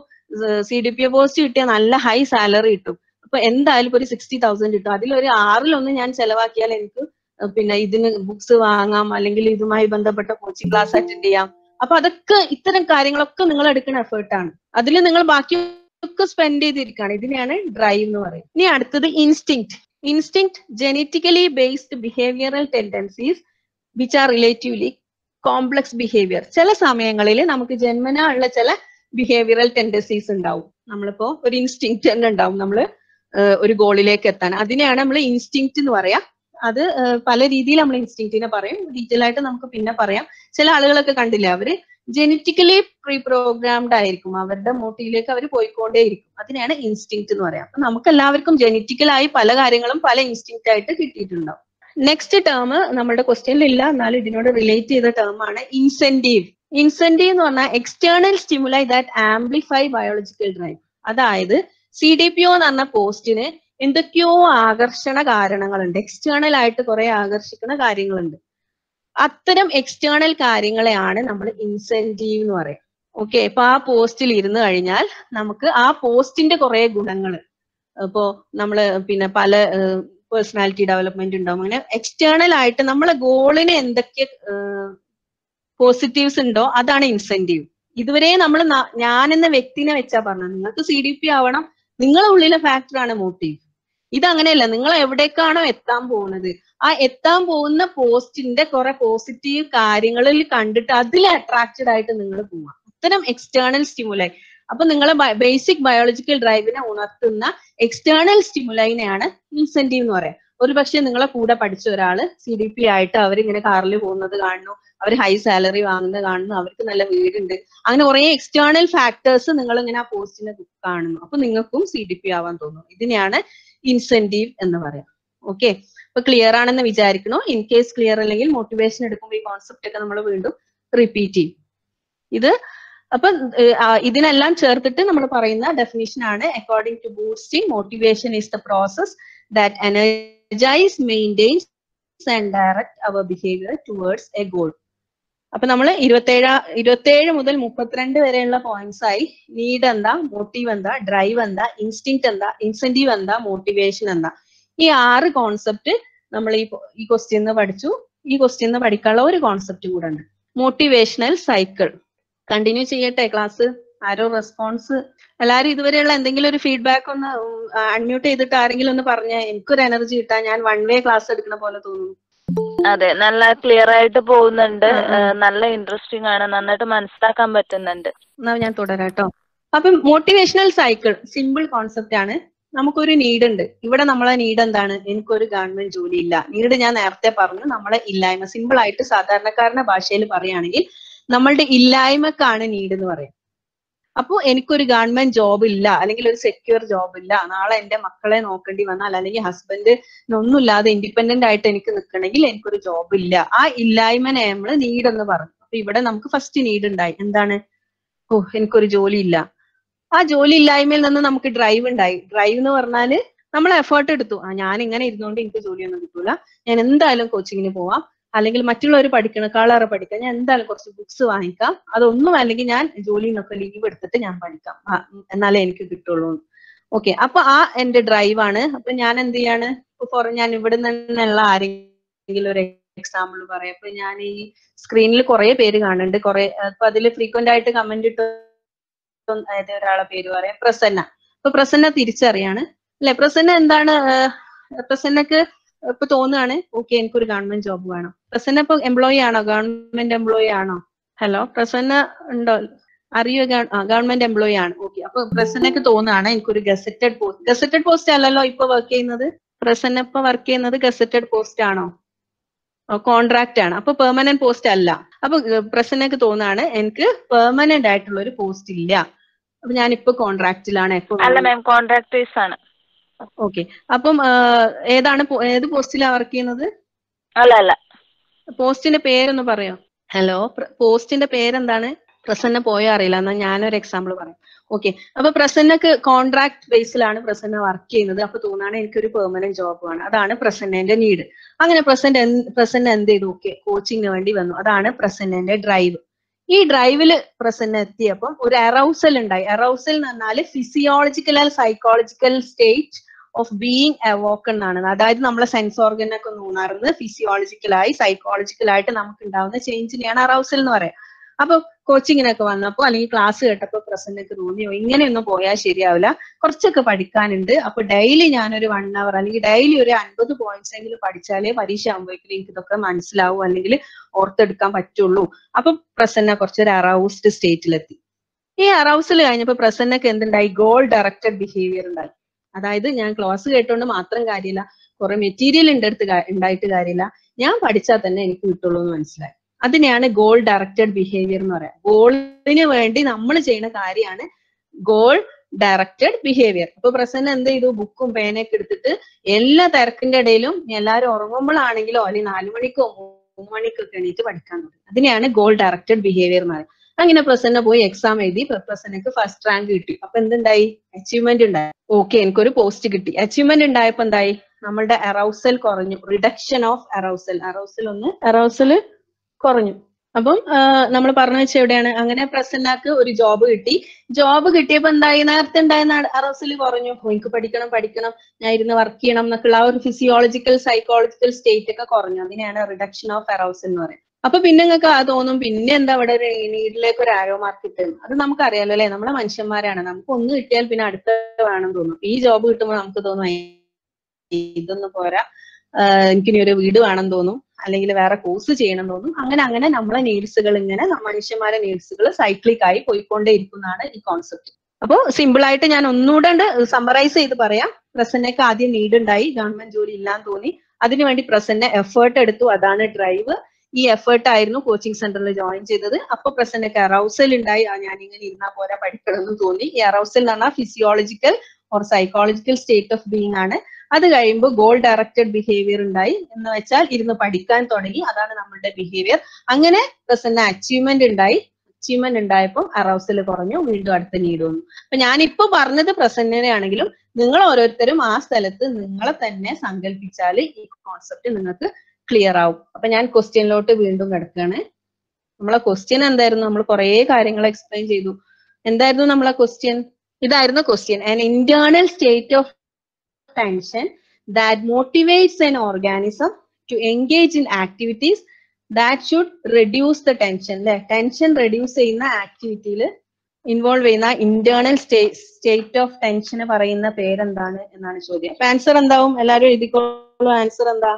CDPO പോസ്റ്റ് കിട്ടിയ നല്ല ഹൈ സാലറി കിട്ടും, അപ്പൊ എന്തായാലും ഒരു 60,000 കിട്ടും, അതിലൊരു 6 ഞാൻ ചെലവാക്കിയാൽ എനിക്ക് പിന്നെ ഇതിന് ബുക്സ് വാങ്ങാം, അല്ലെങ്കിൽ ഇതുമായി ബന്ധപ്പെട്ട കോച്ചിങ് ക്ലാസ് അറ്റൻഡ് ചെയ്യാം. അപ്പൊ അതൊക്കെ ഇത്തരം കാര്യങ്ങളൊക്കെ നിങ്ങൾ എടുക്കുന്ന എഫേർട്ടാണ്, അതിൽ നിങ്ങൾ ബാക്കിയൊക്കെ സ്പെൻഡ് ചെയ്തിരിക്കുകയാണ്. ഇതിനെയാണ് ഡ്രൈവ് എന്ന് പറയുന്നത്. ഇനി അടുത്തത് instinct. Instinct genetically based behavioural tendencies which are relatively complex behaviour. ചില സമയങ്ങളിൽ നമുക്ക് ജന്മനാ ഉള്ള ചില ബിഹേവിയറൽ ടെൻഡൻസീസ് ഉണ്ടാവും. നമ്മളിപ്പോ ഒരു ഇൻസ്റ്റിങ്ക്ട് തന്നെ ഉണ്ടാവും, നമ്മൾ ഒരു ഗോളിലേക്ക് എത്താൻ. അതിനെയാണ് നമ്മൾ ഇൻസ്റ്റിങ്ക്ട് എന്ന് പറയാം. അത് പല രീതിയിൽ നമ്മൾ ഇൻസ്റ്റിങ്ക്റ്റിനെ പറയും, ഡീറ്റെയിൽ ആയിട്ട് നമുക്ക് പിന്നെ പറയാം. ചില ആളുകളൊക്കെ കണ്ടില്ലേ, അവര് ജനറ്റിക്കലി പ്രീ പ്രോഗ്രാംഡ് ആയിരിക്കും, അവരുടെ മോട്ടീവിലേക്ക് അവർ പോയിക്കൊണ്ടേയിരിക്കും. അതിനെയാണ് ഇൻസ്റ്റിങ്ക്ട് എന്ന് പറയാം. അപ്പൊ നമുക്ക് എല്ലാവർക്കും ജനറ്റിക്കലായി പല കാര്യങ്ങളും പല ഇൻസ്റ്റിങ്ക്റ്റ് ആയിട്ട് കിട്ടിയിട്ടുണ്ടാവും. നെക്സ്റ്റ് ടേം നമ്മുടെ ക്വസ്റ്റ്യനിൽ ഇല്ല, എന്നാലും ഇതിനോട് റിലേറ്റ് ചെയ്ത ടേം ആണ് ഇൻസെന്റീവ്. ഇൻസെന്റീവ് എന്ന് പറഞ്ഞാൽ external stimuli that amplify biological drive. അതായത് CDPO എന്ന് പറഞ്ഞ പോസ്റ്റിന് എന്തൊക്കെയോ ആകർഷണ കാരണങ്ങളുണ്ട്, എക്സ്റ്റേണൽ ആയിട്ട് കുറെ ആകർഷിക്കുന്ന കാര്യങ്ങളുണ്ട്. അത്തരം എക്സ്റ്റേണൽ കാര്യങ്ങളെയാണ് നമ്മൾ ഇൻസെന്റീവ് എന്ന് പറയാം. ഓക്കെ, ഇപ്പൊ ആ പോസ്റ്റിൽ ഇരുന്ന് കഴിഞ്ഞാൽ നമുക്ക് ആ പോസ്റ്റിന്റെ കുറെ ഗുണങ്ങൾ, ഇപ്പോ നമ്മള് പിന്നെ പല പേഴ്സണാലിറ്റി ഡെവലപ്മെന്റ് ഉണ്ടാവും. അങ്ങനെ എക്സ്റ്റേണൽ ആയിട്ട് നമ്മളെ ഗോളിന് എന്തൊക്കെ പോസിറ്റീവ്സ് ഉണ്ടോ അതാണ് ഇൻസെന്റീവ്. ഇതുവരെ നമ്മൾ ഞാൻ എന്ന വ്യക്തിനെ വെച്ചാ പറഞ്ഞത്, നിങ്ങൾക്ക് CDP ആവണം, നിങ്ങളുടെ ഉള്ളിലെ ഫാക്ടറാണ് മോട്ടീവ്. ഇതങ്ങനെയല്ല, നിങ്ങൾ എവിടേക്കാണോ എത്താൻ പോകുന്നത്, ആ എത്താൻ പോകുന്ന പോസ്റ്റിന്റെ കുറെ പോസിറ്റീവ് കാര്യങ്ങളിൽ കണ്ടിട്ട് അതിൽ അട്രാക്റ്റഡ് ആയിട്ട് നിങ്ങൾ പോവാം. അത്തരം എക്സ്റ്റേണൽ സ്റ്റിമുലൈ. അപ്പൊ നിങ്ങളെ ബേസിക് ബയോളജിക്കൽ ഡ്രൈവിനെ ഉണർത്തുന്ന എക്സ്റ്റേണൽ സ്റ്റിമുലൈനെയാണ് ഇൻസെന്റീവ് എന്ന് പറയാം. ഒരു പക്ഷെ നിങ്ങളെ കൂടെ പഠിച്ച ഒരാള് CDP ആയിട്ട് അവരിങ്ങനെ കാറിൽ പോകുന്നത് കാണുന്നു, അവർ ഹൈ സാലറി വാങ്ങുന്നത് കാണുന്നു, അവർക്ക് നല്ല വീടുണ്ട്, അങ്ങനെ കുറെ എക്സ്റ്റേണൽ ഫാക്ടേഴ്സ് നിങ്ങൾ ഇങ്ങനെ ആ പോസ്റ്റിനെ കാണുന്നു, അപ്പൊ നിങ്ങൾക്കും CDP ആവാൻ തോന്നും. ഇതിനെയാണ് ഇൻസെന്റീവ് എന്ന് പറയാം. ഓക്കെ, അപ്പൊ ക്ലിയർ ആണെന്ന് വിചാരിക്കണോ? ഇൻ കേസ് ക്ലിയർ അല്ലെങ്കിൽ മോട്ടിവേഷൻ എടുക്കുമ്പോൾ ഈ കോൺസെപ്റ്റ് ഒക്കെ നമ്മൾ വീണ്ടും റിപ്പീറ്റ് ചെയ്യും. ഇത് അപ്പൊ ഇതിനെല്ലാം ചേർത്തിട്ട് നമ്മൾ പറയുന്ന ഡെഫിനിഷൻ ആണ്, according to boosting, motivation is the process that energise, maintains and direct our behaviour towards a goal. അപ്പൊ നമ്മൾ 27 മുതൽ 32 വരെയുള്ള പോയിന്റ്സ് ആയി. നീഡ് എന്താ, മോട്ടീവ് എന്താ, ഡ്രൈവ് എന്താ, ഇൻസ്റ്റിങ്ക്ട് എന്താ, ഇൻസെന്റീവ് എന്താ, മോട്ടിവേഷൻ എന്താ, ഈ 6 കോൺസെപ്റ്റ് നമ്മൾ ഈ ക്വസ്റ്റ്യൻ പഠിച്ചു. ഈ ക്വസ്റ്റ്യൻ പഠിക്കാനുള്ള ഒരു കോൺസെപ്റ്റ് കൂടെ ഉണ്ട്, മോട്ടിവേഷണൽ സൈക്കിൾ. കണ്ടിന്യൂ ചെയ്യട്ടെ ക്ലാസ്? ആരോ റെസ്പോൺസ്? എല്ലാരും ഇതുവരെയുള്ള എന്തെങ്കിലും ഒരു ഫീഡ്ബാക്ക് ഒന്ന് അൺമ്യൂട്ട് ചെയ്തിട്ട് ആരെങ്കിലും ഒന്ന് പറഞ്ഞാൽ എനിക്കൊരു എനർജി കിട്ടാൻ. ഞാൻ 1 വേ ക്ലാസ് എടുക്കുന്ന പോലെ തോന്നുന്നു. അതെ, നല്ല ക്ലിയർ ആയിട്ട് പോകുന്നുണ്ട്, നല്ല ഇൻട്രസ്റ്റിംഗ് ആണ്, നന്നായിട്ട് മനസ്സിലാക്കാൻ പറ്റുന്നുണ്ട്. എന്നാ ഞാൻ തുടരാട്ടോ. അപ്പം മോട്ടിവേഷണൽ സൈക്കിൾ സിമ്പിൾ കോൺസെപ്റ്റ് ആണ്. നമുക്കൊരു നീഡ് ഉണ്ട്. ഇവിടെ നമ്മളെ നീഡ് എന്താണ്? എനിക്കൊരു ഗവൺമെന്റ് ജോലി ഇല്ല. നീഡ് ഞാൻ നേരത്തെ പറഞ്ഞു, നമ്മളെ ഇല്ലായ്മ. സിമ്പിൾ ആയിട്ട് സാധാരണക്കാരന്റെ ഭാഷയിൽ പറയുകയാണെങ്കിൽ നമ്മളുടെ ഇല്ലായ്മക്കാണ് നീഡ് എന്ന് പറയാം. അപ്പൊ എനിക്കൊരു ഗവൺമെന്റ് ജോബ് ഇല്ല, അല്ലെങ്കിൽ ഒരു സെക്യൂർ ജോബ് ഇല്ല, നാളെ എന്റെ മക്കളെ നോക്കേണ്ടി വന്നാൽ, അല്ലെങ്കിൽ ഹസ്ബൻഡ് ഒന്നുമില്ലാതെ ഇൻഡിപെൻഡന്റ് ആയിട്ട് എനിക്ക് നിൽക്കണമെങ്കിൽ എനിക്കൊരു ജോബ് ഇല്ല. ആ ഇല്ലായ്മനെ നമ്മൾ നീഡ് എന്ന് പറഞ്ഞു. അപ്പൊ ഇവിടെ നമുക്ക് ഫസ്റ്റ് നീഡ് ഉണ്ടായി, എന്താണ്? ഓ, എനിക്കൊരു ജോലി ഇല്ല. ആ ജോലി ഇല്ലായ്മയിൽ നിന്ന് നമുക്ക് ഡ്രൈവ് ഉണ്ടായി. ഡ്രൈവ് എന്ന് പറഞ്ഞാല് നമ്മൾ എഫേർട്ട് എടുത്തു. ഞാൻ ഇങ്ങനെ ഇരുന്നുകൊണ്ട് എനിക്ക് ജോലിയൊന്നും കിട്ടൂല, ഞാൻ എന്തായാലും കോച്ചിങ്ങിന് പോവാം, അല്ലെങ്കിൽ മറ്റുള്ളവർ പഠിക്കണേക്കാളേറെ പഠിക്കാം, ഞാൻ എന്തായാലും കുറച്ച് ബുക്സ് വാങ്ങിക്കാം, അതൊന്നും അല്ലെങ്കിൽ ഞാൻ ജോലിയിൽ നിന്നൊക്കെ ലീവ് എടുത്തിട്ട് ഞാൻ പഠിക്കാം, എന്നാലേ എനിക്ക് കിട്ടുള്ളൂ. ഓക്കെ, അപ്പൊ ആ എന്റെ ഡ്രൈവാണ്. അപ്പൊ ഞാൻ എന്ത് ചെയ്യാണ്? ഞാൻ ഇവിടെ നിന്നുള്ള ആരെങ്കിലും ഒരു എക്സാമ്പിൾ പറയാം. അപ്പൊ ഞാൻ ഈ സ്ക്രീനിൽ കുറെ പേര് കാണുന്നുണ്ട്, കുറെ. അപ്പൊ അതിൽ ഫ്രീക്വന്റ് ആയിട്ട് കമന്റ് ഇട്ട് ഒരാളെ പേര് പറയാം, പ്രസന്ന. അപ്പൊ പ്രസന്ന തിരിച്ചറിയാണ് അല്ലെ? പ്രസന്ന എന്താണ്? പ്രസന്നക്ക് ഇപ്പൊ തോന്നുകയാണ് ഓക്കെ എനിക്കൊരു ഗവൺമെന്റ് ജോബ് വേണം. പ്രസന്ന ഇപ്പൊ എംപ്ലോയി ആണോ? ഗവൺമെന്റ് എംപ്ലോയി ആണോ? ഹലോ, പ്രസന്ന ഉണ്ടോ? അറിയോ? ഗവൺമെന്റ് എംപ്ലോയി ആണ്. ഓക്കെ, അപ്പൊ പ്രസന്നക്ക് തോന്നുകയാണ് എനിക്കൊരു ഗസറ്റഡ് പോസ്റ്റ് അല്ലല്ലോ ഇപ്പൊ വർക്ക് ചെയ്യുന്നത്. പ്രസന്ന ഇപ്പൊ വർക്ക് ചെയ്യുന്നത് ഗസറ്റഡ് പോസ്റ്റ് ആണോ? കോൺട്രാക്ട് ആണ്, അപ്പൊ പെർമനന്റ് പോസ്റ്റ് അല്ല. അപ്പൊ പ്രസന്നക്ക് തോന്നുകയാണ് എനിക്ക് പെർമനന്റ് ആയിട്ടുള്ള ഒരു പോസ്റ്റ് ഇല്ല, അപ്പൊ ഞാനിപ്പോ കോൺട്രാക്റ്റിലാണ്. അല്ല മാം, കോൺട്രാക്ടേഴ്സ് ആണ്. ഓക്കെ, അപ്പം ഏത് പോസ്റ്റിലാണ് വർക്ക് ചെയ്യുന്നത്? അല്ല അല്ല, പോസ്റ്റിന്റെ പേരൊന്ന് പറയോ? ഹലോ, പോസ്റ്റിന്റെ പേരെന്താണ്? പ്രസന്ന പോയോ അറിയില്ല, എന്നാൽ ഞാനൊരു എക്സാമ്പിൾ പറയാം. ഓക്കെ, അപ്പൊ പ്രസന്നക്ക് കോൺട്രാക്ട് ബേസിലാണ് പ്രസന്ന വർക്ക് ചെയ്യുന്നത്. അപ്പൊ തോന്നാണ് എനിക്കൊരു പെർമനന്റ് ജോബ് ആണ്, അതാണ് പ്രസന്നന്റെ നീഡ്. അങ്ങനെ പ്രസന്ന എന്ത് ചെയ്തു? ഓക്കെ, കോച്ചിങ്ങിന് വേണ്ടി വന്നു, അതാണ് പ്രസന്നന്റെ ഡ്രൈവ്. ഈ ഡ്രൈവില് പ്രസന്ന എത്തിയപ്പം ഒരു അറൗസൽ ഉണ്ടായി. അറൗസൽ എന്ന് പറഞ്ഞാല് physiological and psychological state of being awoken എന്നാണ്. അതായത് നമ്മളെ സെൻസ് ഓർഗനൊക്കെ ഒന്ന് ഉണർന്ന് ഫിസിയോളജിക്കലായി സൈക്കോളജിക്കലായിട്ട് നമുക്ക് ഉണ്ടാവുന്ന ചേഞ്ചിനെയാണ് അറൗസൽ എന്ന് പറയാം. അപ്പൊ കോച്ചിങ്ങിനൊക്കെ വന്നപ്പോ അല്ലെങ്കിൽ ക്ലാസ് കേട്ടപ്പോ പ്രസന്നക്ക് തോന്നിയോ ഇങ്ങനെയൊന്നും പോയാൽ ശരിയാവില്ല, കുറച്ചൊക്കെ പഠിക്കാനുണ്ട്, അപ്പൊ ഡെയിലി ഞാനൊരു 1 hour അല്ലെങ്കിൽ ഡെയിലി ഒരു 50 points എങ്കിലും പഠിച്ചാലേ പരീക്ഷ ആകുമ്പോഴേക്കും എനിക്ക് ഇതൊക്കെ മനസ്സിലാവും അല്ലെങ്കിൽ ഓർത്തെടുക്കാൻ പറ്റുള്ളൂ. അപ്പൊ പ്രസന്ന കുറച്ചൊരു അറൗസ്ഡ് സ്റ്റേറ്റിലെത്തി. ഈ അറൗസൽ കഴിഞ്ഞപ്പോ പ്രസന്നക്ക് എന്തുണ്ടായി? ഗോൾ ഡയറക്റ്റഡ് ബിഹേവിയർ ഉണ്ടായി. അതായത് ഞാൻ ക്ലാസ് കേട്ടോണ്ട് മാത്രം കാര്യമില്ല, കുറെ മെറ്റീരിയൽ ഉണ്ടായിട്ട് കാര്യമില്ല, ഞാൻ പഠിച്ചാൽ തന്നെ എനിക്ക് കിട്ടുള്ളൂ എന്ന് മനസ്സിലായി. അതിനെയാണ് ഗോൾ ഡയറക്റ്റഡ് ബിഹേവിയർ എന്ന് പറയാം. ഗോളിന് വേണ്ടി നമ്മൾ ചെയ്യുന്ന കാര്യമാണ് ഗോൾ ഡയറക്റ്റഡ് ബിഹേവിയർ. അപ്പൊ പ്രസന്ന എന്ത് ചെയ്തു? ബുക്കും പേനയൊക്കെ എടുത്തിട്ട് എല്ലാ തിരക്കിന്റെ ഇടയിലും എല്ലാവരും ഉറങ്ങുമ്പോഴാണെങ്കിലോ അല്ലെങ്കിൽ 4 മണിക്കോ 3 മണിക്കൊക്കെ എണീറ്റ് പഠിക്കാൻ തുടങ്ങി. അതിനെയാണ് ഗോൾ ഡയറക്റ്റഡ് ബിഹേവിയർ എന്ന് പറയുന്നത്. അങ്ങനെ പ്രസന്ന പോയി എക്സാം എഴുതി, പ്രസന്നക്ക് ഫസ്റ്റ് റാങ്ക് കിട്ടി. അപ്പൊ എന്തുണ്ടായി? അച്ചീവ്മെന്റ് ഉണ്ടായി. ഓക്കെ, എനിക്കൊരു പോസ്റ്റ് കിട്ടി. അച്ചീവ്മെന്റ് ഉണ്ടായപ്പോ എന്തായി? നമ്മളുടെ അറൗസൽ കുറഞ്ഞു, റിഡക്ഷൻ ഓഫ് അറൗസൽ കുറഞ്ഞു. അപ്പം നമ്മൾ പറഞ്ഞു വെച്ച എവിടെയാണ്? അങ്ങനെ പ്രസന്നക്ക് ഒരു ജോബ് കിട്ടി. ജോബ് കിട്ടിയപ്പോ എന്തായി? നേരത്തെ ഉണ്ടായിരുന്ന അറൗസൽ കുറഞ്ഞു. എനിക്ക് പഠിക്കണം, ഞാൻ ഇരുന്ന് വർക്ക് ചെയ്യണം എന്നൊക്കെയുള്ള ആ ഒരു ഫിസിയോളജിക്കൽ സൈക്കോളജിക്കൽ സ്റ്റേറ്റ് ഒക്കെ കുറഞ്ഞു. അതിനെയാണ് റിഡക്ഷൻ ഓഫ് അറൗസൽ എന്ന് പറയുന്നത്. അപ്പൊ പിന്നെ നിങ്ങൾക്ക് തോന്നും പിന്നെ എന്താ ഇവിടെ ഒരു നീഡിലേക്ക് ഒരു ആരോ മാർക്ക് കിട്ടും. അത് നമുക്കറിയാലോ അല്ലെ, നമ്മളെ മനുഷ്യന്മാരാണ്, നമുക്ക് ഒന്ന് കിട്ടിയാൽ പിന്നെ അടുത്ത വേണം തോന്നും. ഈ ജോബ് കിട്ടുമ്പോൾ നമുക്ക് തോന്നും ഇതൊന്നും പോരാ, എനിക്കിനി ഒരു വീട് വേണം തോന്നും, അല്ലെങ്കിൽ വേറെ കോഴ്സ് ചെയ്യണം തോന്നും. അങ്ങനെ നമ്മളെ നീഡ്സുകൾ ഇങ്ങനെ മനുഷ്യന്മാരെ നീഡ്സുകൾ സൈക്ലിക് ആയി പോയിക്കൊണ്ടേ ഇരിക്കുന്നതാണ് ഈ കോൺസെപ്റ്റ്. അപ്പൊ സിമ്പിൾ ആയിട്ട് ഞാൻ ഒന്നുകൂടെ സമ്മറൈസ് ചെയ്ത് പറയാം. പ്രസന്നക്ക് ആദ്യം നീഡ് ഉണ്ടായി, ഗവൺമെന്റ് ജോലി ഇല്ലാന്ന് തോന്നി, അതിനുവേണ്ടി പ്രസന്ന എഫേർട്ട് എടുത്തു, അതാണ് ഡ്രൈവ്. ഈ എഫേർട്ട് ആയിരുന്നു കോച്ചിങ് സെന്ററിൽ ജോയിൻ ചെയ്തത്. അപ്പൊ പ്രസന്നക്ക് അറൗസൽ ഉണ്ടായി, ഞാൻ ഇങ്ങനെ ഇരുന്നാൽ പോരാ, പഠിക്കണം എന്ന് തോന്നി. ഈ അറൗസൽ എന്ന് പറഞ്ഞാൽ physiological or psychological state of being ആണ്. അത് കഴിയുമ്പോൾ ഗോൾ ഡയറക്റ്റഡ് ബിഹേവിയർ ഉണ്ടായി, എന്ന് വെച്ചാൽ ഇരുന്ന് പഠിക്കാൻ തുടങ്ങി, അതാണ് നമ്മളുടെ ബിഹേവിയർ. അങ്ങനെ പ്രസന്ന അച്ചീവ്മെന്റ് ഉണ്ടായി. അച്ചീവ്മെന്റ് ഉണ്ടായപ്പോൾ അറൗസൽ കുറഞ്ഞു, വീണ്ടും അടുത്ത നീഡ് വന്നു. അപ്പൊ ഞാനിപ്പോ പറഞ്ഞത് പ്രസന്നനെയാണെങ്കിലും നിങ്ങൾ ഓരോരുത്തരും ആ സ്ഥലത്ത് നിങ്ങളെ തന്നെ സങ്കല്പിച്ചാൽ ഈ കോൺസെപ്റ്റ് നിങ്ങൾക്ക് ക്ലിയർ ആവും. അപ്പൊ ഞാൻ ക്വസ്റ്റ്യനിലോട്ട് വീണ്ടും കിടക്കുകയാണ്. നമ്മളെ ക്വസ്റ്റ്യൻ എന്തായിരുന്നു? നമ്മൾ കുറെ കാര്യങ്ങൾ എക്സ്പ്ലെയിൻ ചെയ്തു. എന്തായിരുന്നു നമ്മളെ ക്വസ്റ്റ്യൻ? ഇതായിരുന്നു question. An internal state of tension that motivates an organism to engage in activities that should reduce the tension. Tension reduce ചെയ്യുന്ന ആക്ടിവിറ്റിയിൽ ഇൻവോൾവ് ചെയ്യുന്ന ഇന്റേണൽ സ്റ്റേറ്റ് ഓഫ് ടെൻഷന് പറയുന്ന പേരെന്താണ് എന്നാണ് ചോദ്യം. അപ്പൊ ആൻസർ എന്താവും? എല്ലാവരും എഴുതിക്കോളൂ. ആൻസർ എന്താ?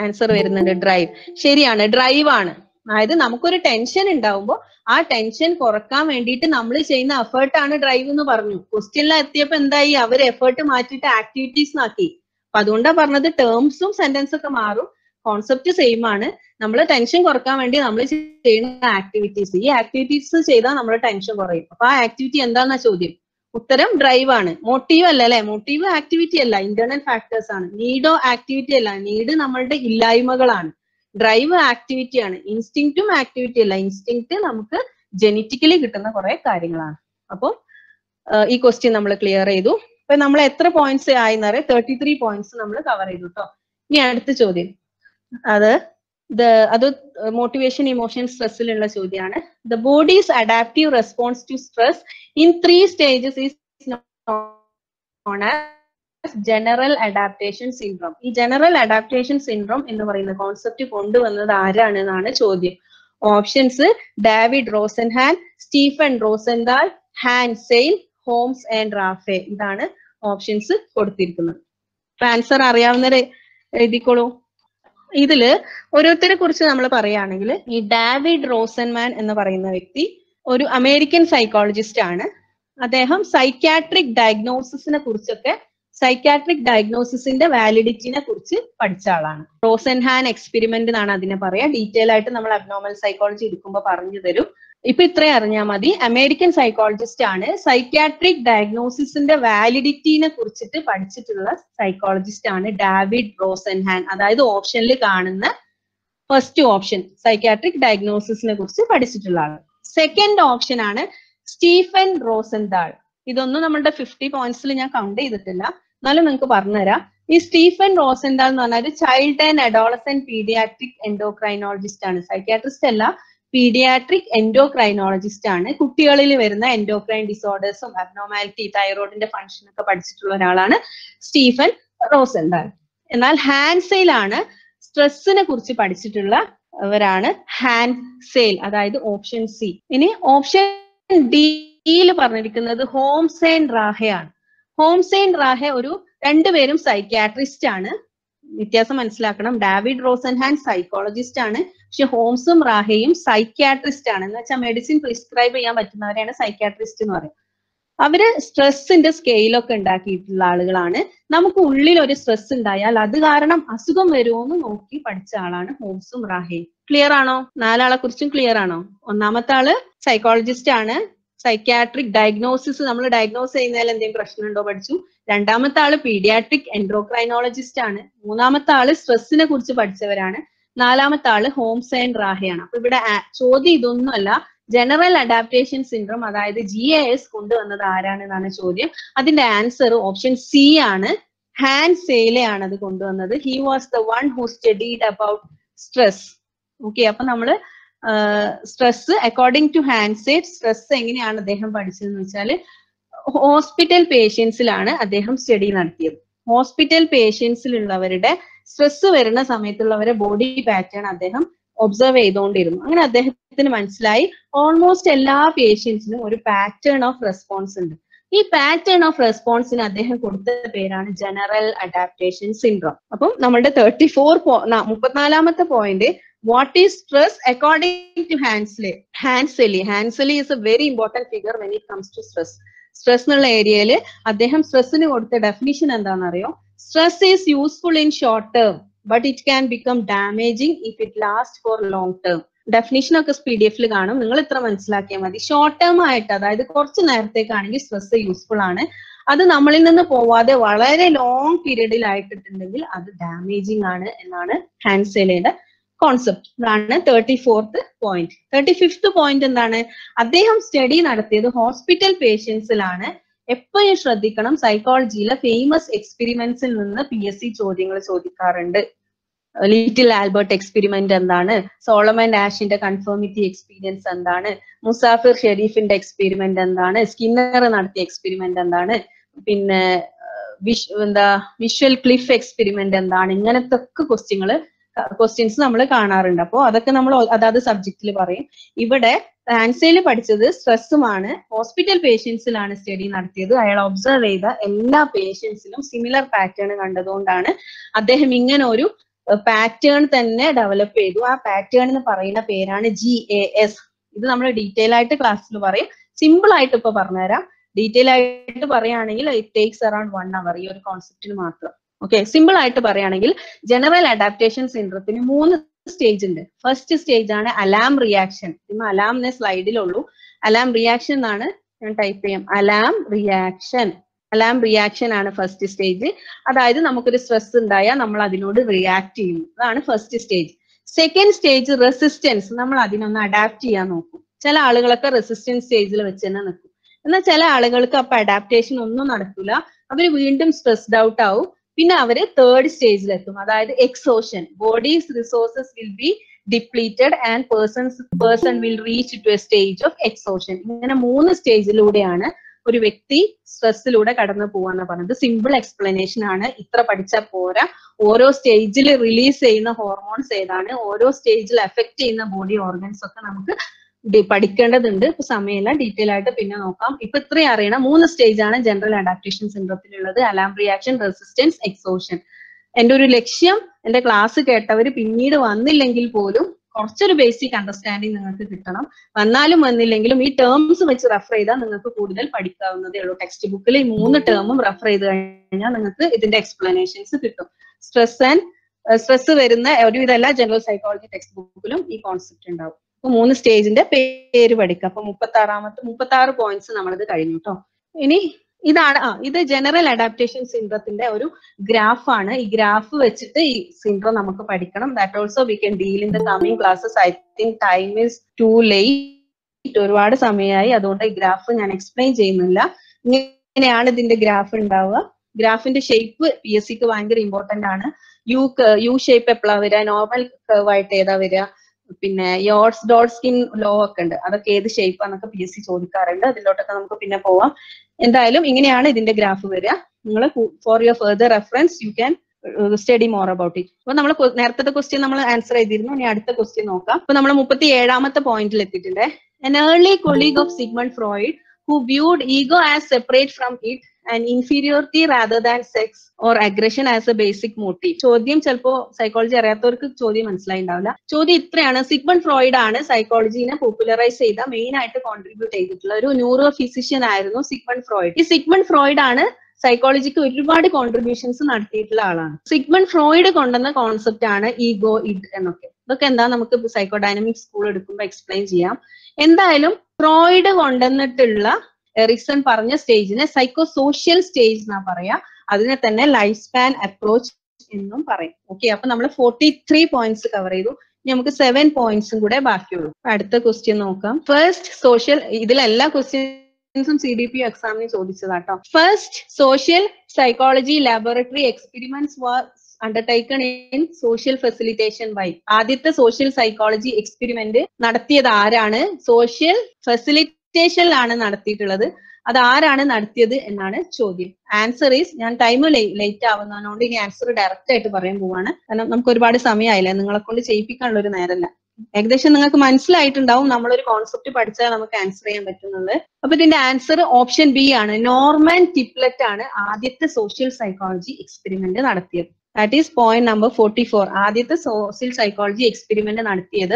ആൻസർ വരുന്നുണ്ട്, ഡ്രൈവ്. ശരിയാണ്, ഡ്രൈവ് ആണ്. അതായത് നമുക്കൊരു ടെൻഷൻ ഉണ്ടാവുമ്പോൾ ആ ടെൻഷൻ കുറക്കാൻ വേണ്ടിയിട്ട് നമ്മൾ ചെയ്യുന്ന എഫേർട്ട് ആണ് ഡ്രൈവ് എന്ന് പറഞ്ഞു. ക്വസ്റ്റ്യനിൽ എത്തിയപ്പോ എന്തായി? അവർ എഫേർട്ട് മാറ്റിയിട്ട് ആക്ടിവിറ്റീസ് ആക്കി. അപ്പൊ അതുകൊണ്ടാ പറഞ്ഞത് ടേംസും സെന്റൻസും ഒക്കെ മാറും, കോൺസെപ്റ്റ് സെയിം ആണ്. നമ്മൾ ടെൻഷൻ കുറക്കാൻ വേണ്ടി നമ്മൾ ചെയ്യുന്ന ആക്ടിവിറ്റീസ്, ഈ ആക്ടിവിറ്റീസ് ചെയ്താൽ നമ്മുടെ ടെൻഷൻ കുറയും. അപ്പൊ ആ ആക്ടിവിറ്റി എന്താന്നാ ചോദ്യം. ഉത്തരം ഡ്രൈവ് ആണ്. മോട്ടീവ് അല്ല അല്ലെ, മോട്ടീവ് ആക്ടിവിറ്റി അല്ല, ഇന്റേണൽ ഫാക്ടേഴ്സ് ആണ്. നീഡോ ആക്ടിവിറ്റി അല്ല, നീഡ് നമ്മളുടെ ഇല്ലായ്മകളാണ്. ഡ്രൈവ് ആക്ടിവിറ്റി ആണ്. ഇൻസ്റ്റിങ്ക്റ്റും ആക്ടിവിറ്റി അല്ല, ഇൻസ്റ്റിങ്ക്റ്റ് നമുക്ക് ജെനറ്റിക്കലി കിട്ടുന്ന കുറെ കാര്യങ്ങളാണ്. അപ്പൊ ഈ ക്വസ്റ്റ്യൻ നമ്മൾ ക്ലിയർ ചെയ്തു. അപ്പൊ നമ്മൾ എത്ര പോയിന്റ്സ് ആയിന്ന് അറിയാം, 33 പോയിന്റ്സ് നമ്മൾ കവർ ചെയ്തു കേട്ടോ. ഇനി അടുത്ത ചോദ്യം, അത് മോട്ടിവേഷൻ, ഇമോഷൻ, സ്ട്രെസ്സിലുള്ള ചോദ്യമാണ്. The body's adaptive response to stress in 3 stages is known as general adaptation syndrome. ഈ ജനറൽ അഡാപ്റ്റേഷൻ സിൻഡ്രോം എന്ന് പറയുന്ന കോൺസെപ്റ്റ് കൊണ്ടുവന്നത് ആരാണെന്നാണ് ചോദ്യം. Options David Rosenhan, Stephen Rosendahl, Hans Selye, Holmes and Rahe. ഇതാണ് ഓപ്ഷൻസ് കൊടുത്തിരിക്കുന്നത്. ആൻസർ അറിയാവുന്നവരെ എഴുതിക്കോളൂ. ഇതില് ഓരോരുത്തരെ കുറിച്ച് നമ്മൾ പറയുകയാണെങ്കിൽ, ഈ ഡേവിഡ് റോസൻമാൻ എന്ന് പറയുന്ന വ്യക്തി ഒരു അമേരിക്കൻ സൈക്കോളജിസ്റ്റ് ആണ്. അദ്ദേഹം സൈക്യാട്രിക് ഡയഗ്നോസിസിനെ കുറിച്ചൊക്കെ, സൈക്യാട്രിക് ഡയഗ്നോസിസിന്റെ വാലിഡിറ്റിനെ കുറിച്ച് പഠിച്ച ആളാണ്. റോസൻഹാൻ എക്സ്പെരിമെന്റ് എന്നാണ് അതിനെ പറയാ. ഡീറ്റെയിൽ ആയിട്ട് നമ്മൾ അബ്നോർമൽ സൈക്കോളജി എടുക്കുമ്പോൾ പറഞ്ഞു തരും. ഇപ്പൊ ഇത്രയും അറിഞ്ഞാൽ മതി. അമേരിക്കൻ സൈക്കോളജിസ്റ്റ് ആണ്. സൈക്യാട്രിക് ഡയഗ്നോസിസിന്റെ വാലിഡിറ്റിനെ കുറിച്ചിട്ട് പഠിച്ചിട്ടുള്ള സൈക്കോളജിസ്റ്റ് ആണ് ഡേവിഡ് റോസൻഹാൻ. അതായത് ഓപ്ഷനിൽ കാണുന്ന ഫസ്റ്റ് ഓപ്ഷൻ, സൈക്യാട്രിക് ഡയഗ്നോസിസിനെ കുറിച്ച് പഠിച്ചിട്ടുള്ള ആള്. സെക്കൻഡ് ഓപ്ഷൻ ആണ് സ്റ്റീഫൻ റോസൻഡാൾ. ഇതൊന്നും നമ്മളുടെ 50 പോയിന്റ്സിൽ ഞാൻ കൗണ്ട് ചെയ്തിട്ടില്ല, എന്നാലും നിങ്ങൾക്ക് പറഞ്ഞുതരാം. ഈ സ്റ്റീഫൻ റോസൻഡാൾ എന്ന് പറഞ്ഞാൽ child and adolescent paediatric endocrinologist ആണ്. സൈക്യാട്രിസ്റ്റ് അല്ല, പീഡിയാട്രിക് എൻഡോക്രൈനോളജിസ്റ്റ് ആണ്. കുട്ടികളിൽ വരുന്ന എൻഡോക്രൈൻ ഡിസോർഡേഴ്സും അബ്നോർമാലിറ്റി, തൈറോയിഡിന്റെ ഫംഗ്ഷൻ ഒക്കെ പഠിച്ചിട്ടുള്ള ഒരാളാണ് സ്റ്റീഫൻ റോസൻഡാൾ. എന്നാൽ ഹാൻസ് സെയിൽ ആണ് സ്ട്രെസ്സിനെ കുറിച്ച് പഠിച്ചിട്ടുള്ളവരാണ്. ഹാൻസ് സെയിൽ, അതായത് ഓപ്ഷൻ സി. ഇനി ഓപ്ഷൻ ഡിയിൽ പറഞ്ഞിരിക്കുന്നത് Holmes and റാഹയാണ്. Holmes and Raha രണ്ടുപേരും സൈക്യാട്രിസ്റ്റ് ആണ്. വ്യത്യാസം മനസ്സിലാക്കണം. ഡേവിഡ് റോസൻഹാൻ സൈക്കോളജിസ്റ്റ് ആണ്, പക്ഷെ ഹോംസും റാഹയും സൈക്യാട്രിസ്റ്റ് ആണ്. എന്ന് വെച്ചാൽ മെഡിസിൻ പ്രിസ്ക്രൈബ് ചെയ്യാൻ പറ്റുന്നവരെയാണ് സൈക്യാട്രിസ്റ്റ് എന്ന് പറയും. അവര് സ്ട്രെസ്സിന്റെ സ്കെയിലൊക്കെ ഉണ്ടാക്കിയിട്ടുള്ള ആളുകളാണ്. നമുക്ക് ഉള്ളിൽ ഒരു സ്ട്രെസ് ഉണ്ടായാൽ അത് കാരണം അസുഖം വരുമോ എന്ന് നോക്കി പഠിച്ച ആളാണ് ഹോംസും റാഹയും. ക്ലിയർ ആണോ? 4 ആളെ കുറിച്ചും ക്ലിയർ ആണോ? ഒന്നാമത്തെ ആള് സൈക്കോളജിസ്റ്റ് ആണ്. സൈക്യാട്രിക് ഡയഗ്നോസിസ്, നമ്മൾ ഡയഗ്നോസ് ചെയ്യുന്നതിൽ എന്തെങ്കിലും പ്രശ്നമുണ്ടോ പഠിച്ചു. രണ്ടാമത്തെ ആള് പീഡിയാട്രിക് എൻഡോക്രൈനോളജിസ്റ്റ് ആണ്. മൂന്നാമത്തെ ആള് സ്ട്രെസ്സിനെ കുറിച്ച് പഠിച്ചവരാണ്. നാലാമത്തെ ആള് ഹോംസ് ആൻഡ് റാഹയാണ്. അപ്പൊ ഇവിടെ ചോദ്യം ഇതൊന്നുമല്ല, ജനറൽ അഡാപ്റ്റേഷൻ സിൻഡ്രോം അതായത് GAS കൊണ്ടുവന്നത് ആരാണെന്നാണ് ചോദ്യം. അതിന്റെ ആൻസർ ഓപ്ഷൻ സി ആണ്. ഹാൻസ് സെയിലെ ആണ് അത് കൊണ്ടുവന്നത്. He was the one who studied about stress. Okay, അപ്പൊ നമ്മള് stress according to Hans Selye stress എങ്ങനെയാണ് അദ്ദേഹം പഠിച്ചതെന്ന് വെച്ചാൽ ഹോസ്പിറ്റൽ പേഷ്യൻസിലാണ് അദ്ദേഹം സ്റ്റഡി നടത്തിയത്. ഹോസ്പിറ്റൽ പേഷ്യൻസിലുള്ളവരുടെ സ്ട്രെസ് വരുന്ന സമയത്തുള്ളവരെ ബോഡി പാറ്റേൺ അദ്ദേഹം ഒബ്സർവ് ചെയ്തുകൊണ്ടിരുന്നു. അങ്ങനെ അദ്ദേഹത്തിന് മനസ്സിലായി ഓൾമോസ്റ്റ് എല്ലാ പേഷ്യൻസിനും ഒരു പാറ്റേൺ ഓഫ് റെസ്പോൺസ് ഉണ്ട്. ഈ പാറ്റേൺ ഓഫ് റെസ്പോൺസിന് അദ്ദേഹം കൊടുത്ത പേരാണ് ജനറൽ അഡാപ്റ്റേഷൻ സിൻഡ്രോം. അപ്പം നമ്മുടെ 34ാമത്തെ point, what is stress according to Hansel? Hansel is a very important figure when it comes to stress. Stress എന്നുള്ള ഏരിയയിൽ അദ്ദേഹം സ്ട്രെസ്സിന് കൊടുത്ത ഡെഫിനിഷൻ എന്താണെന്നറിയോ? Stress is useful in short term, but it can become damaging if it lasts for long term. Definition ഒക്കെ PDF കാണും, നിങ്ങൾ ഇത്ര മനസ്സിലാക്കിയാൽ മതി. ഷോർട്ട് ടേം ആയിട്ട്, അതായത് കുറച്ച് നേരത്തേക്കാണെങ്കിൽ സ്ട്രെസ് യൂസ്ഫുൾ ആണ്. അത് നമ്മളിൽ നിന്ന് പോവാതെ വളരെ ലോങ് പീരീഡിലായിട്ടുണ്ടെങ്കിൽ അത് ഡാമേജിങ് ആണ് എന്നാണ് ഹാൻസെലിന്റെ കോൺസെപ്റ്റ്. ഇതാണ് 34th പോയിന്റ്. 35th പോയിന്റ് എന്താണ്? അദ്ദേഹം സ്റ്റഡി നടത്തിയത് ഹോസ്പിറ്റൽ പേഷ്യൻസിലാണ്. എപ്പോഴും ശ്രദ്ധിക്കണം, സൈക്കോളജിയിലെ ഫേമസ് എക്സ്പെരിമെന്റ്സിൽ നിന്ന് PSC ചോദ്യങ്ങൾ ചോദിക്കാറുണ്ട്. ലിറ്റിൽ ആൽബർട്ട് എക്സ്പെരിമെന്റ് എന്താണ്? സോളമൻ ആഷിന്റെ കൺഫോമിറ്റി എക്സ്പീരിയൻസ് എന്താണ്? മുസാഫിർ ഷെരീഫിന്റെ എക്സ്പെരിമെന്റ് എന്താണ്? സ്കിന്നർ നടത്തിയ എക്സ്പെരിമെന്റ് എന്താണ്? പിന്നെ വിഷ്വൽ ക്ലിഫ് എക്സ്പെരിമെന്റ് എന്താണ്? ഇങ്ങനത്തെ ഒക്കെ ക്വസ്റ്റ്യൻസ് നമ്മൾ കാണാറുണ്ട്. അപ്പോൾ അതൊക്കെ നമ്മൾ അതാത് സബ്ജക്റ്റിൽ പറയും. ഇവിടെ ഹാൻസെയിൽ പഠിച്ചത് സ്ട്രെസ്സുമാണ്. ഹോസ്പിറ്റൽ പേഷ്യൻസിലാണ് സ്റ്റഡി നടത്തിയത്. അയാൾ ഒബ്സർവ് ചെയ്ത എല്ലാ പേഷ്യൻസിലും സിമിലർ പാറ്റേൺ കണ്ടതുകൊണ്ടാണ് അദ്ദേഹം ഇങ്ങനെ ഒരു പാറ്റേൺ തന്നെ ഡെവലപ്പ് ചെയ്തു. ആ പാറ്റേൺ എന്ന് പറയുന്ന പേരാണ് GAS. ഇത് നമ്മൾ ഡീറ്റെയിൽ ആയിട്ട് ക്ലാസ്സിൽ പറയും. സിമ്പിൾ ആയിട്ട് ഇപ്പൊ പറഞ്ഞുതരാം. ഡീറ്റെയിൽ ആയിട്ട് പറയുകയാണെങ്കിൽ ഇറ്റ് ടേക്സ് അറൌണ്ട് 1 hour ഈ ഒരു കോൺസെപ്റ്റിന് മാത്രം. ഓക്കെ, സിമ്പിൾ ആയിട്ട് പറയുകയാണെങ്കിൽ ജനറൽ അഡാപ്റ്റേഷൻ സിൻഡ്രത്തിന് 3 സ്റ്റേജ് ഉണ്ട്. ഫസ്റ്റ് സ്റ്റേജ് ആണ് അലാം റിയാക്ഷൻ. അലാം സ്ലൈഡിലുള്ളൂ. അലാം റിയാക്ഷൻ എന്നാണ് ഞാൻ ടൈപ്പ് ചെയ്യാം. അലാം റിയാക്ഷൻ ആണ് ഫസ്റ്റ് സ്റ്റേജ്. അതായത് നമുക്കൊരു സ്ട്രെസ് ഉണ്ടായാൽ നമ്മൾ അതിനോട് റിയാക്ട് ചെയ്യുന്നു. അതാണ് first stage. Second stage resistance. നമ്മൾ അതിനൊന്ന് അഡാപ്റ്റ് ചെയ്യാൻ നോക്കും. ചില ആളുകളൊക്കെ റെസിസ്റ്റൻസ് സ്റ്റേജിൽ വെച്ച് തന്നെ നിൽക്കും. എന്നാൽ ചില ആളുകൾക്ക് അപ്പൊ അഡാപ്റ്റേഷൻ ഒന്നും നടക്കില്ല. അവര് വീണ്ടും സ്ട്രെസ്ഡ് ഔട്ട് ആവും. പിന്നെ അവര് തേർഡ് സ്റ്റേജിലെത്തും. അതായത് exhaustion. Body's resources will be depleted and person will reach to a stage of exhaustion. ഇങ്ങനെ 3 സ്റ്റേജിലൂടെയാണ് ഒരു വ്യക്തി സ്ട്രെസ്സിലൂടെ കടന്നു പോവാന്ന് പറഞ്ഞത്. സിമ്പിൾ എക്സ്പ്ലനേഷൻ ആണ്. ഇത്ര പഠിച്ചാൽ പോരാ. ഓരോ സ്റ്റേജിൽ റിലീസ് ചെയ്യുന്ന ഹോർമോൺസ് ഏതാണ്, ഓരോ സ്റ്റേജിൽ എഫക്ട് ചെയ്യുന്ന ബോഡി ഓർഗൻസ് ഒക്കെ നമുക്ക് പഠിക്കേണ്ടതുണ്ട്. ഇപ്പൊ സമയമില്ല, ഡീറ്റെയിൽ ആയിട്ട് പിന്നെ നോക്കാം. ഇപ്പൊ ഇത്രയും അറിയണം. 3 സ്റ്റേജ് ആണ് ജനറൽ അഡാപ്റ്റേഷൻ സിൻഡ്രത്തിലുള്ളത്. Alarm reaction, resistance, exhaustion. എന്റെ ഒരു ലക്ഷ്യം എന്റെ ക്ലാസ് കേട്ടവര് പിന്നീട് വന്നില്ലെങ്കിൽ പോലും കുറച്ചൊരു ബേസിക് അണ്ടർസ്റ്റാൻഡിങ് നിങ്ങൾക്ക് കിട്ടണം. വന്നാലും വന്നില്ലെങ്കിലും ഈ ടേംസ് വെച്ച് റെഫർ ചെയ്താൽ നിങ്ങൾക്ക് കൂടുതൽ പഠിക്കാവുന്നതേ ഉള്ളൂ. ടെക്സ്റ്റ് ബുക്കിൽ ഈ 3 ടേമും റെഫർ ചെയ്ത് കഴിഞ്ഞാൽ നിങ്ങൾക്ക് ഇതിന്റെ എക്സ്പ്ലനേഷൻസ് കിട്ടും. സ്ട്രെസ് വരുന്ന ഒരുവിധ എല്ലാ ജനറൽ സൈക്കോളജി ടെക്സ്റ്റ് ബുക്കിലും ഈ കോൺസെപ്റ്റ് ഉണ്ടാവും. അപ്പൊ 3 സ്റ്റേജിന്റെ പേര് പഠിക്കാം. അപ്പൊ 36 പോയിന്റ്സ് നമ്മളത് കഴിഞ്ഞു കേട്ടോ. ഇനി ഇതാണ് ഇത് ജനറൽ അഡാപ്റ്റേഷൻ സിൻഡ്രത്തിന്റെ ഒരു ഗ്രാഫ് ആണ്. ഈ ഗ്രാഫ് വെച്ചിട്ട് ഈ സിൻഡ്രം നമുക്ക് പഠിക്കണം. That also we can deal in the coming classes. I think time is to late. ഒരുപാട് സമയമായി. അതുകൊണ്ട് ഈ ഗ്രാഫ് ഞാൻ എക്സ്പ്ലെയിൻ ചെയ്യുന്നില്ല. ഇങ്ങനെയാണ് ഇതിന്റെ ഗ്രാഫ് ഉണ്ടാവുക. ഗ്രാഫിന്റെ ഷേപ്പ് PSC ക്ക് ഭയങ്കര ഇമ്പോർട്ടന്റ് ആണ്. യു ഷേപ്പ് എപ്പോഴാ വരിക, നോർമൽ കർവ് ആയിട്ട് ഏതാ വരിക, പിന്നെ യോർട്സ് ഡോട്ട് സ്കിൻ ലോ ഒക്കെ ഉണ്ട്. അതൊക്കെ ഏത് ഷേപ്പ് ആണെന്നൊക്കെ PSC ചോദിക്കാറുണ്ട്. അതിലോട്ടൊക്കെ നമുക്ക് പിന്നെ പോവാം. എന്തായാലും ഇങ്ങനെയാണ് ഇതിന്റെ ഗ്രാഫ് വരിക. നിങ്ങൾ for your further reference you can study more about it. അപ്പൊ നമ്മൾ നേരത്തെ ക്വസ്റ്റ്യൻ നമ്മൾ ആൻസർ ചെയ്തിരുന്നു. ഇനി അടുത്ത ക്വസ്റ്റ്യൻ നോക്കാം. അപ്പൊ നമ്മൾ 37ാമത്തെ പോയിന്റിൽ എത്തിയിട്ടുണ്ട്. An early colleague of Sigmund Freud who viewed ego as separate from it and inferiority rather than sex or aggression as a basic motive. ചോദ്യം ചിലപ്പോ സൈക്കോളജി അറിയാത്തവർക്ക് ചോദ്യം മനസ്സിലായിണ്ടാവില്ല. ചോദ്യം ഇത്രയാണ്. സിഗ്മണ്ട് ഫ്രോയിഡ് ആണ് സൈക്കോളജിനെ പോപ്പുലറൈസ് ചെയ്ത മെയിൻ ആയിട്ട് കോൺട്രിബ്യൂട്ട് ചെയ്തിട്ടുള്ള ഒരു ന്യൂറോ ഫിസിഷ്യൻ ആയിരുന്നു സിഗ്മണ്ട് ഫ്രോയിഡ്. ഈ സിഗ്മണ്ട് ഫ്രോയിഡ് ആണ് സൈക്കോളജിക്ക് ഒരുപാട് കോൺട്രിബ്യൂഷൻസ് നടത്തിയിട്ടുള്ള ആളാണ്. സിഗ്മണ്ട് ഫ്രോയിഡ് കൊണ്ടുവന്ന കോൺസെപ്റ്റ് ആണ് ഈഗോ, ഇഡ് എന്നൊക്കെ. ഇതൊക്കെ എന്താ നമുക്ക് സൈക്കോഡൈനമിക് സ്കൂൾ എടുക്കുമ്പോൾ എക്സ്പ്ലെയിൻ ചെയ്യാം. എന്തായാലും ഫ്രോയിഡ് കൊണ്ടുവന്നിട്ടുള്ള എറിക്സൺ പറഞ്ഞ സ്റ്റേജിനെ സൈക്കോ സോഷ്യൽ സ്റ്റേജ് എന്നാ പറയാ. അതിനെ തന്നെ ലൈഫ് സ്പാൻ അപ്രോച്ച് എന്നും പറയും. ഓക്കെ, അപ്പൊ നമ്മൾ 43 പോയിന്റ്സ് കവർ ചെയ്തു. ഇനി നമുക്ക് 7 പോയിന്റ്സും കൂടെ ബാക്കിയുള്ളൂ. അടുത്ത ക്വസ്റ്റ്യൻ നോക്കാം. First social. ഇതിലെല്ലാ ക്വസ്റ്റ്യൻസും CDP എക്സാമിന് ചോദിച്ചതാട്ടോ. First social psychology laboratory experiments was undertaken in social facilitation by. ആദ്യത്തെ സോഷ്യൽ സൈക്കോളജി എക്സ്പെരിമെന്റ് നടത്തിയത് ആരാണ്? സോഷ്യൽ ഫെസിലിറ്റേഷനിലാണ് നടത്തിയിട്ടുള്ളത്. അത് ആരാണ് നടത്തിയത് എന്നാണ് ചോദ്യം. ആൻസർ ഈസ്, ഞാൻ ടൈം ലേറ്റ് ആവുന്നതുകൊണ്ട് ഇനി ആൻസർ ഡയറക്റ്റ് ആയിട്ട് പറയാൻ പോവാണ്. കാരണം നമുക്ക് ഒരുപാട് സമയമായില്ലേ, നിങ്ങളെ കൊണ്ട് ചെയ്യിപ്പിക്കാനുള്ള ഒരു നേരമല്ല. ഏകദേശം നിങ്ങൾക്ക് മനസ്സിലായിട്ടുണ്ടാവും നമ്മളൊരു കോൺസെപ്റ്റ് പഠിച്ചാൽ നമുക്ക് ആൻസർ ചെയ്യാൻ പറ്റുന്നത്. അപ്പൊ ഇതിന്റെ ആൻസർ ഓപ്ഷൻ ബി ആണ്. നോർമൻ ടിപ്ലറ്റ് ആണ് ആദ്യത്തെ സോഷ്യൽ സൈക്കോളജി എക്സ്പെരിമെന്റ് നടത്തിയത്. That is point number 44. ആദ്യത്തെ സോഷ്യൽ സൈക്കോളജി എക്സ്പെരിമെന്റ് നടത്തിയത്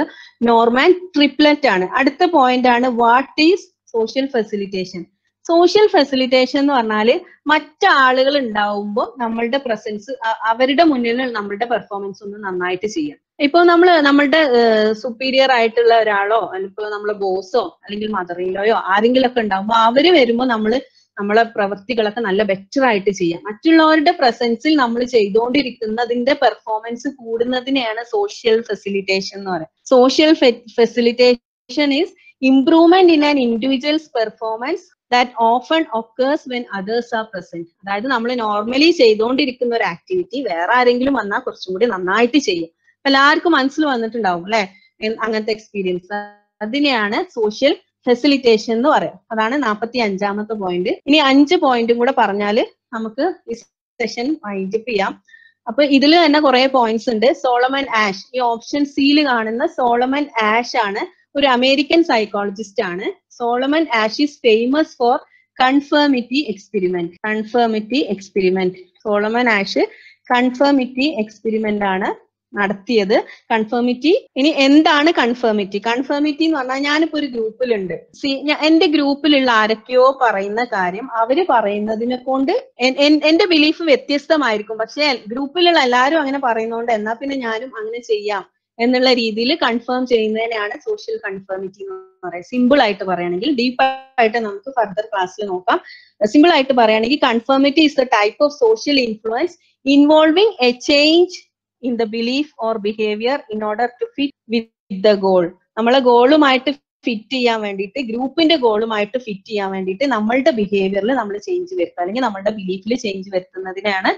നോർമൻ ട്രിപ്ലറ്റ് ആണ്. അടുത്ത പോയിന്റ് ആണ് what is social facilitation. Social facilitation എന്ന് പറഞ്ഞാല് മറ്റാളുകൾ ഉണ്ടാവുമ്പോൾ നമ്മളുടെ പ്രസൻസ്, അവരുടെ മുന്നിൽ നമ്മളുടെ പെർഫോമൻസ് ഒന്ന് നന്നായിട്ട് ചെയ്യാം. ഇപ്പൊ നമ്മളുടെ സുപ്പീരിയർ ആയിട്ടുള്ള ഒരാളോ അല്ലെങ്കിൽ നമ്മളെ ബോസോ അല്ലെങ്കിൽ മദറിലോയോ ആരെങ്കിലും ഒക്കെ ഉണ്ടാവുമ്പോൾ അവര് വരുമ്പോൾ നമ്മളെ പ്രവൃത്തികളൊക്കെ നല്ല ബെറ്റർ ആയിട്ട് ചെയ്യാം. മറ്റുള്ളവരുടെ പ്രസൻസിൽ നമ്മൾ ചെയ്തുകൊണ്ടിരിക്കുന്നതിന്റെ പെർഫോമൻസ് കൂടുന്നതിനെയാണ് സോഷ്യൽ ഫെസിലിറ്റേഷൻ എന്ന് പറയുന്നത്. Social facilitation is improvement in an individuals performance that often occurs when others are present. അതായത് നമ്മൾ നോർമലി ചെയ്തുകൊണ്ടിരിക്കുന്ന ഒരു ആക്ടിവിറ്റി വേറെ ആരെങ്കിലും വന്നാൽ കുറച്ചും കൂടി നന്നായിട്ട് ചെയ്യും. എല്ലാവർക്കും മനസ്സിൽ വന്നിട്ടുണ്ടാവും അല്ലെ അങ്ങനത്തെ എക്സ്പീരിയൻസ്. അതിനെയാണ് സോഷ്യൽ ഫെസിലിറ്റേഷൻ എന്ന് പറയാം. അതാണ് 45ാമത്തെ പോയിന്റ്. ഇനി 5 പോയിന്റും കൂടെ പറഞ്ഞാല് നമുക്ക് ഈ സെഷൻ വൈൻഡപ്പ് ചെയ്യാം. അപ്പൊ ഇതിൽ തന്നെ കുറെ പോയിന്റ്സ് ഉണ്ട്. സോളമൻ ആഷ്, ഈ ഓപ്ഷൻ സിയിൽ കാണുന്ന സോളമൻ ആഷ് ആണ് ഒരു അമേരിക്കൻ സൈക്കോളജിസ്റ്റ് ആണ്. Solomon Asch is famous for conformity experiment. Solomon Asch conformity experiment ആണ് നടത്തിയത്. കൺഫേമിറ്റി. ഇനി എന്താണ് കൺഫേമിറ്റി? കൺഫേമിറ്റി എന്ന് പറഞ്ഞാൽ ഞാനിപ്പോ ഒരു ഗ്രൂപ്പിലുണ്ട്. എന്റെ ഗ്രൂപ്പിലുള്ള ആരൊക്കെയോ പറയുന്ന കാര്യം അവര് പറയുന്നതിനെ കൊണ്ട് എന്റെ ബിലീഫ് വ്യത്യസ്തമായിരിക്കും. പക്ഷെ ഗ്രൂപ്പിലുള്ള എല്ലാവരും അങ്ങനെ പറയുന്നതുകൊണ്ട് എന്നാ പിന്നെ ഞാനും അങ്ങനെ ചെയ്യാം എന്നുള്ള രീതിയിൽ കൺഫേം ചെയ്യുന്നതിനാണ് സോഷ്യൽ കൺഫേമിറ്റി എന്ന് പറയുന്നത്. സിമ്പിൾ ആയിട്ട് പറയുകയാണെങ്കിൽ, ഡീപ്പ് ആയിട്ട് നമുക്ക് ഫർദർ ക്ലാസ്സിൽ നോക്കാം. സിമ്പിൾ ആയിട്ട് പറയുകയാണെങ്കിൽ conformity is the type of social influence involving a change in the belief or behaviour in order to fit with the goal. നമ്മളെ ഗോളുമായിട്ട് ഫിറ്റ് ചെയ്യാൻ വേണ്ടിയിട്ട്, ഗ്രൂപ്പിന്റെ ഗോളുമായിട്ട് ഫിറ്റ് ചെയ്യാൻ വേണ്ടിയിട്ട് നമ്മളുടെ ബിഹേവിയറിൽ നമ്മൾ ചേഞ്ച് വരുത്തുക, അല്ലെങ്കിൽ നമ്മളുടെ ബിലീഫിൽ ചേഞ്ച് വരുത്തുന്നതിനാണ്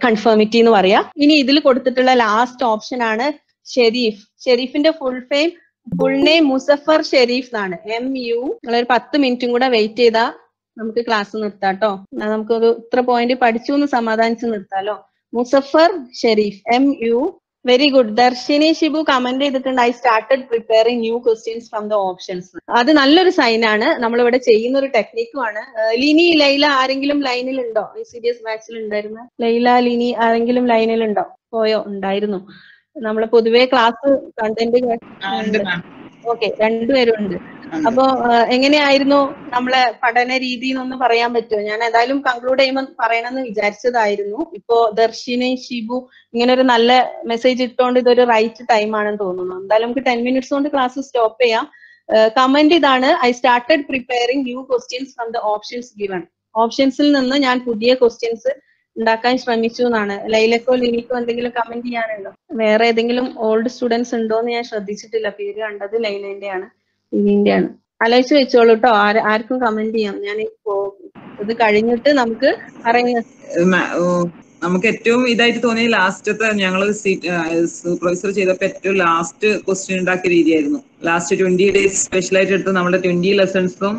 കൺഫേമിറ്റി എന്ന് പറയാ. ഇനി ഇതിൽ കൊടുത്തിട്ടുള്ള ലാസ്റ്റ് ഓപ്ഷൻ ആണ് ഷെരീഫ്. ഷെരീഫിന്റെ ഫുൾ നെയിം മുസഫർ ഷെരീഫ് എന്നാണ്. MU. നിങ്ങളൊരു 10 മിനിറ്റും കൂടെ വെയിറ്റ് ചെയ്താൽ നമുക്ക് ക്ലാസ് നിർത്താട്ടോ. നമുക്കൊരു ഇത്ര പോയിന്റ് പഠിച്ചു എന്ന് സമാധാനിച്ച് നിർത്താലോ. Muzaffar Sharif, MU. Very good. Darshini Shibu comment ചെയ്തിട്ടുണ്ട്, I started preparing new questions from the options. അത് നല്ലൊരു സൈൻ ആണ്. നമ്മളിവിടെ ചെയ്യുന്ന ഒരു ടെക്നിക്കുമാണ്. ലിനി, ലൈല ആരെങ്കിലും ലൈനിൽ ഉണ്ടോ? CDS ബാച്ചിൽ ഉണ്ടായിരുന്ന ലൈല, ലിനി ആരെങ്കിലും ലൈനിൽ ഉണ്ടോ? പോയോ? ഉണ്ടായിരുന്നു. നമ്മള് പൊതുവെ ക്ലാസ് കണ്ടന്റ് ഓക്കെ, രണ്ടുപേരും ഉണ്ട്. അപ്പൊ എങ്ങനെയായിരുന്നു നമ്മളെ പഠന രീതി എന്നൊന്ന് പറയാൻ പറ്റുമോ? ഞാൻ ഏതായാലും കൺക്ലൂഡ് ചെയ്യുമ്പോൾ പറയണമെന്ന് വിചാരിച്ചതായിരുന്നു. ഇപ്പോ ദർശിനി, ഷിബു ഇങ്ങനെ ഒരു നല്ല മെസ്സേജ് ഇട്ടുകൊണ്ട് ഇതൊരു റൈറ്റ് ടൈം ആണെന്ന് തോന്നുന്നു. എന്തായാലും നമുക്ക് 10 മിനിറ്റ്സ് കൊണ്ട് ക്ലാസ് സ്റ്റോപ്പ് ചെയ്യാം. കമന്റ് ഇതാണ്, I started preparing new questions from the options given. ഓപ്ഷൻസിൽ നിന്ന് ഞാൻ പുതിയ ക്വസ്റ്റ്യൻസ് ഉണ്ടാക്കാൻ ശ്രമിച്ചു എന്നാണ്. ലൈലക്കോ ലിനിക്കോ എന്തെങ്കിലും കമന്റ് ചെയ്യാനുണ്ടോ? വേറെ ഏതെങ്കിലും ഓൾഡ് സ്റ്റുഡൻസ് ഉണ്ടോ എന്ന് ഞാൻ ശ്രദ്ധിച്ചിട്ടില്ല. പേര് കണ്ടത് ലൈലന്റെ ആണ്, ലിനിന്റെ ആണ്. ആലോചിച്ച് വെച്ചോളൂ കേട്ടോ. ആർക്കും കമന്റ് ചെയ്യാം. ഞാൻ ഇത് കഴിഞ്ഞിട്ട് നമുക്ക് നമുക്ക് ഏറ്റവും ഇതായിട്ട് തോന്നിയ ലാസ്റ്റത്തെ ഞങ്ങള് സൂപ്പർവൈസർ ചെയ്തപ്പോ ഏറ്റവും ലാസ്റ്റ് ക്വസ്റ്റ്യൻ ഉണ്ടാക്കിയ രീതിയായിരുന്നു. ലാസ്റ്റ് 20 ഡേയ്സ് സ്പെഷ്യലായിട്ട് എടുത്തു. നമ്മുടെ 20 ലെസൺസും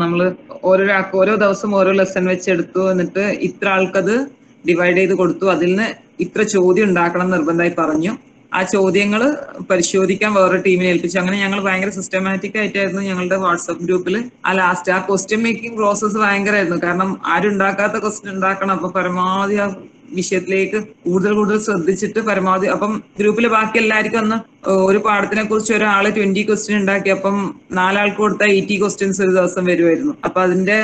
നമ്മള് ഓരോ ദിവസം ഓരോ ലെസൺ വെച്ച് എടുത്തു. എന്നിട്ട് ഇത്ര ആൾക്കത് ഡിവൈഡ് ചെയ്ത് കൊടുത്തു. അതിൽ നിന്ന് ഇത്ര ചോദ്യം ഉണ്ടാക്കണം നിർബന്ധമായി പറഞ്ഞു. ആ ചോദ്യങ്ങൾ പരിശോധിക്കാൻ വേറെ ടീമിനെ ഏൽപ്പിച്ചു. അങ്ങനെ ഞങ്ങൾ ഭയങ്കര സിസ്റ്റമാറ്റിക് ആയിട്ടായിരുന്നു ഞങ്ങളുടെ വാട്സ്ആപ്പ് ഗ്രൂപ്പിൽ ആ ക്വസ്റ്റ്യൻ മേക്കിംഗ് പ്രോസസ്സ് ഭയങ്കരമായിരുന്നു. കാരണം ആരും ഉണ്ടാക്കാത്ത ക്വസ്റ്റ്യൻ ഉണ്ടാക്കണം. അപ്പൊ പരമാവധി ആ വിഷയത്തിലേക്ക് കൂടുതൽ ശ്രദ്ധിച്ചിട്ട് പരമാവധി, അപ്പം ഗ്രൂപ്പിൽ ബാക്കി എല്ലാവർക്കും അന്ന് ഒരു പാഠത്തിനെ കുറിച്ച് ഒരാള് 20 ക്വസ്റ്റ്യൻ ഉണ്ടാക്കി, അപ്പം 4 ആൾക്ക് കൊടുത്താൽ 80 ക്വസ്റ്റ്യൻസ് ഒരു ദിവസം വരുമായിരുന്നു. അപ്പൊ അതിന്റെ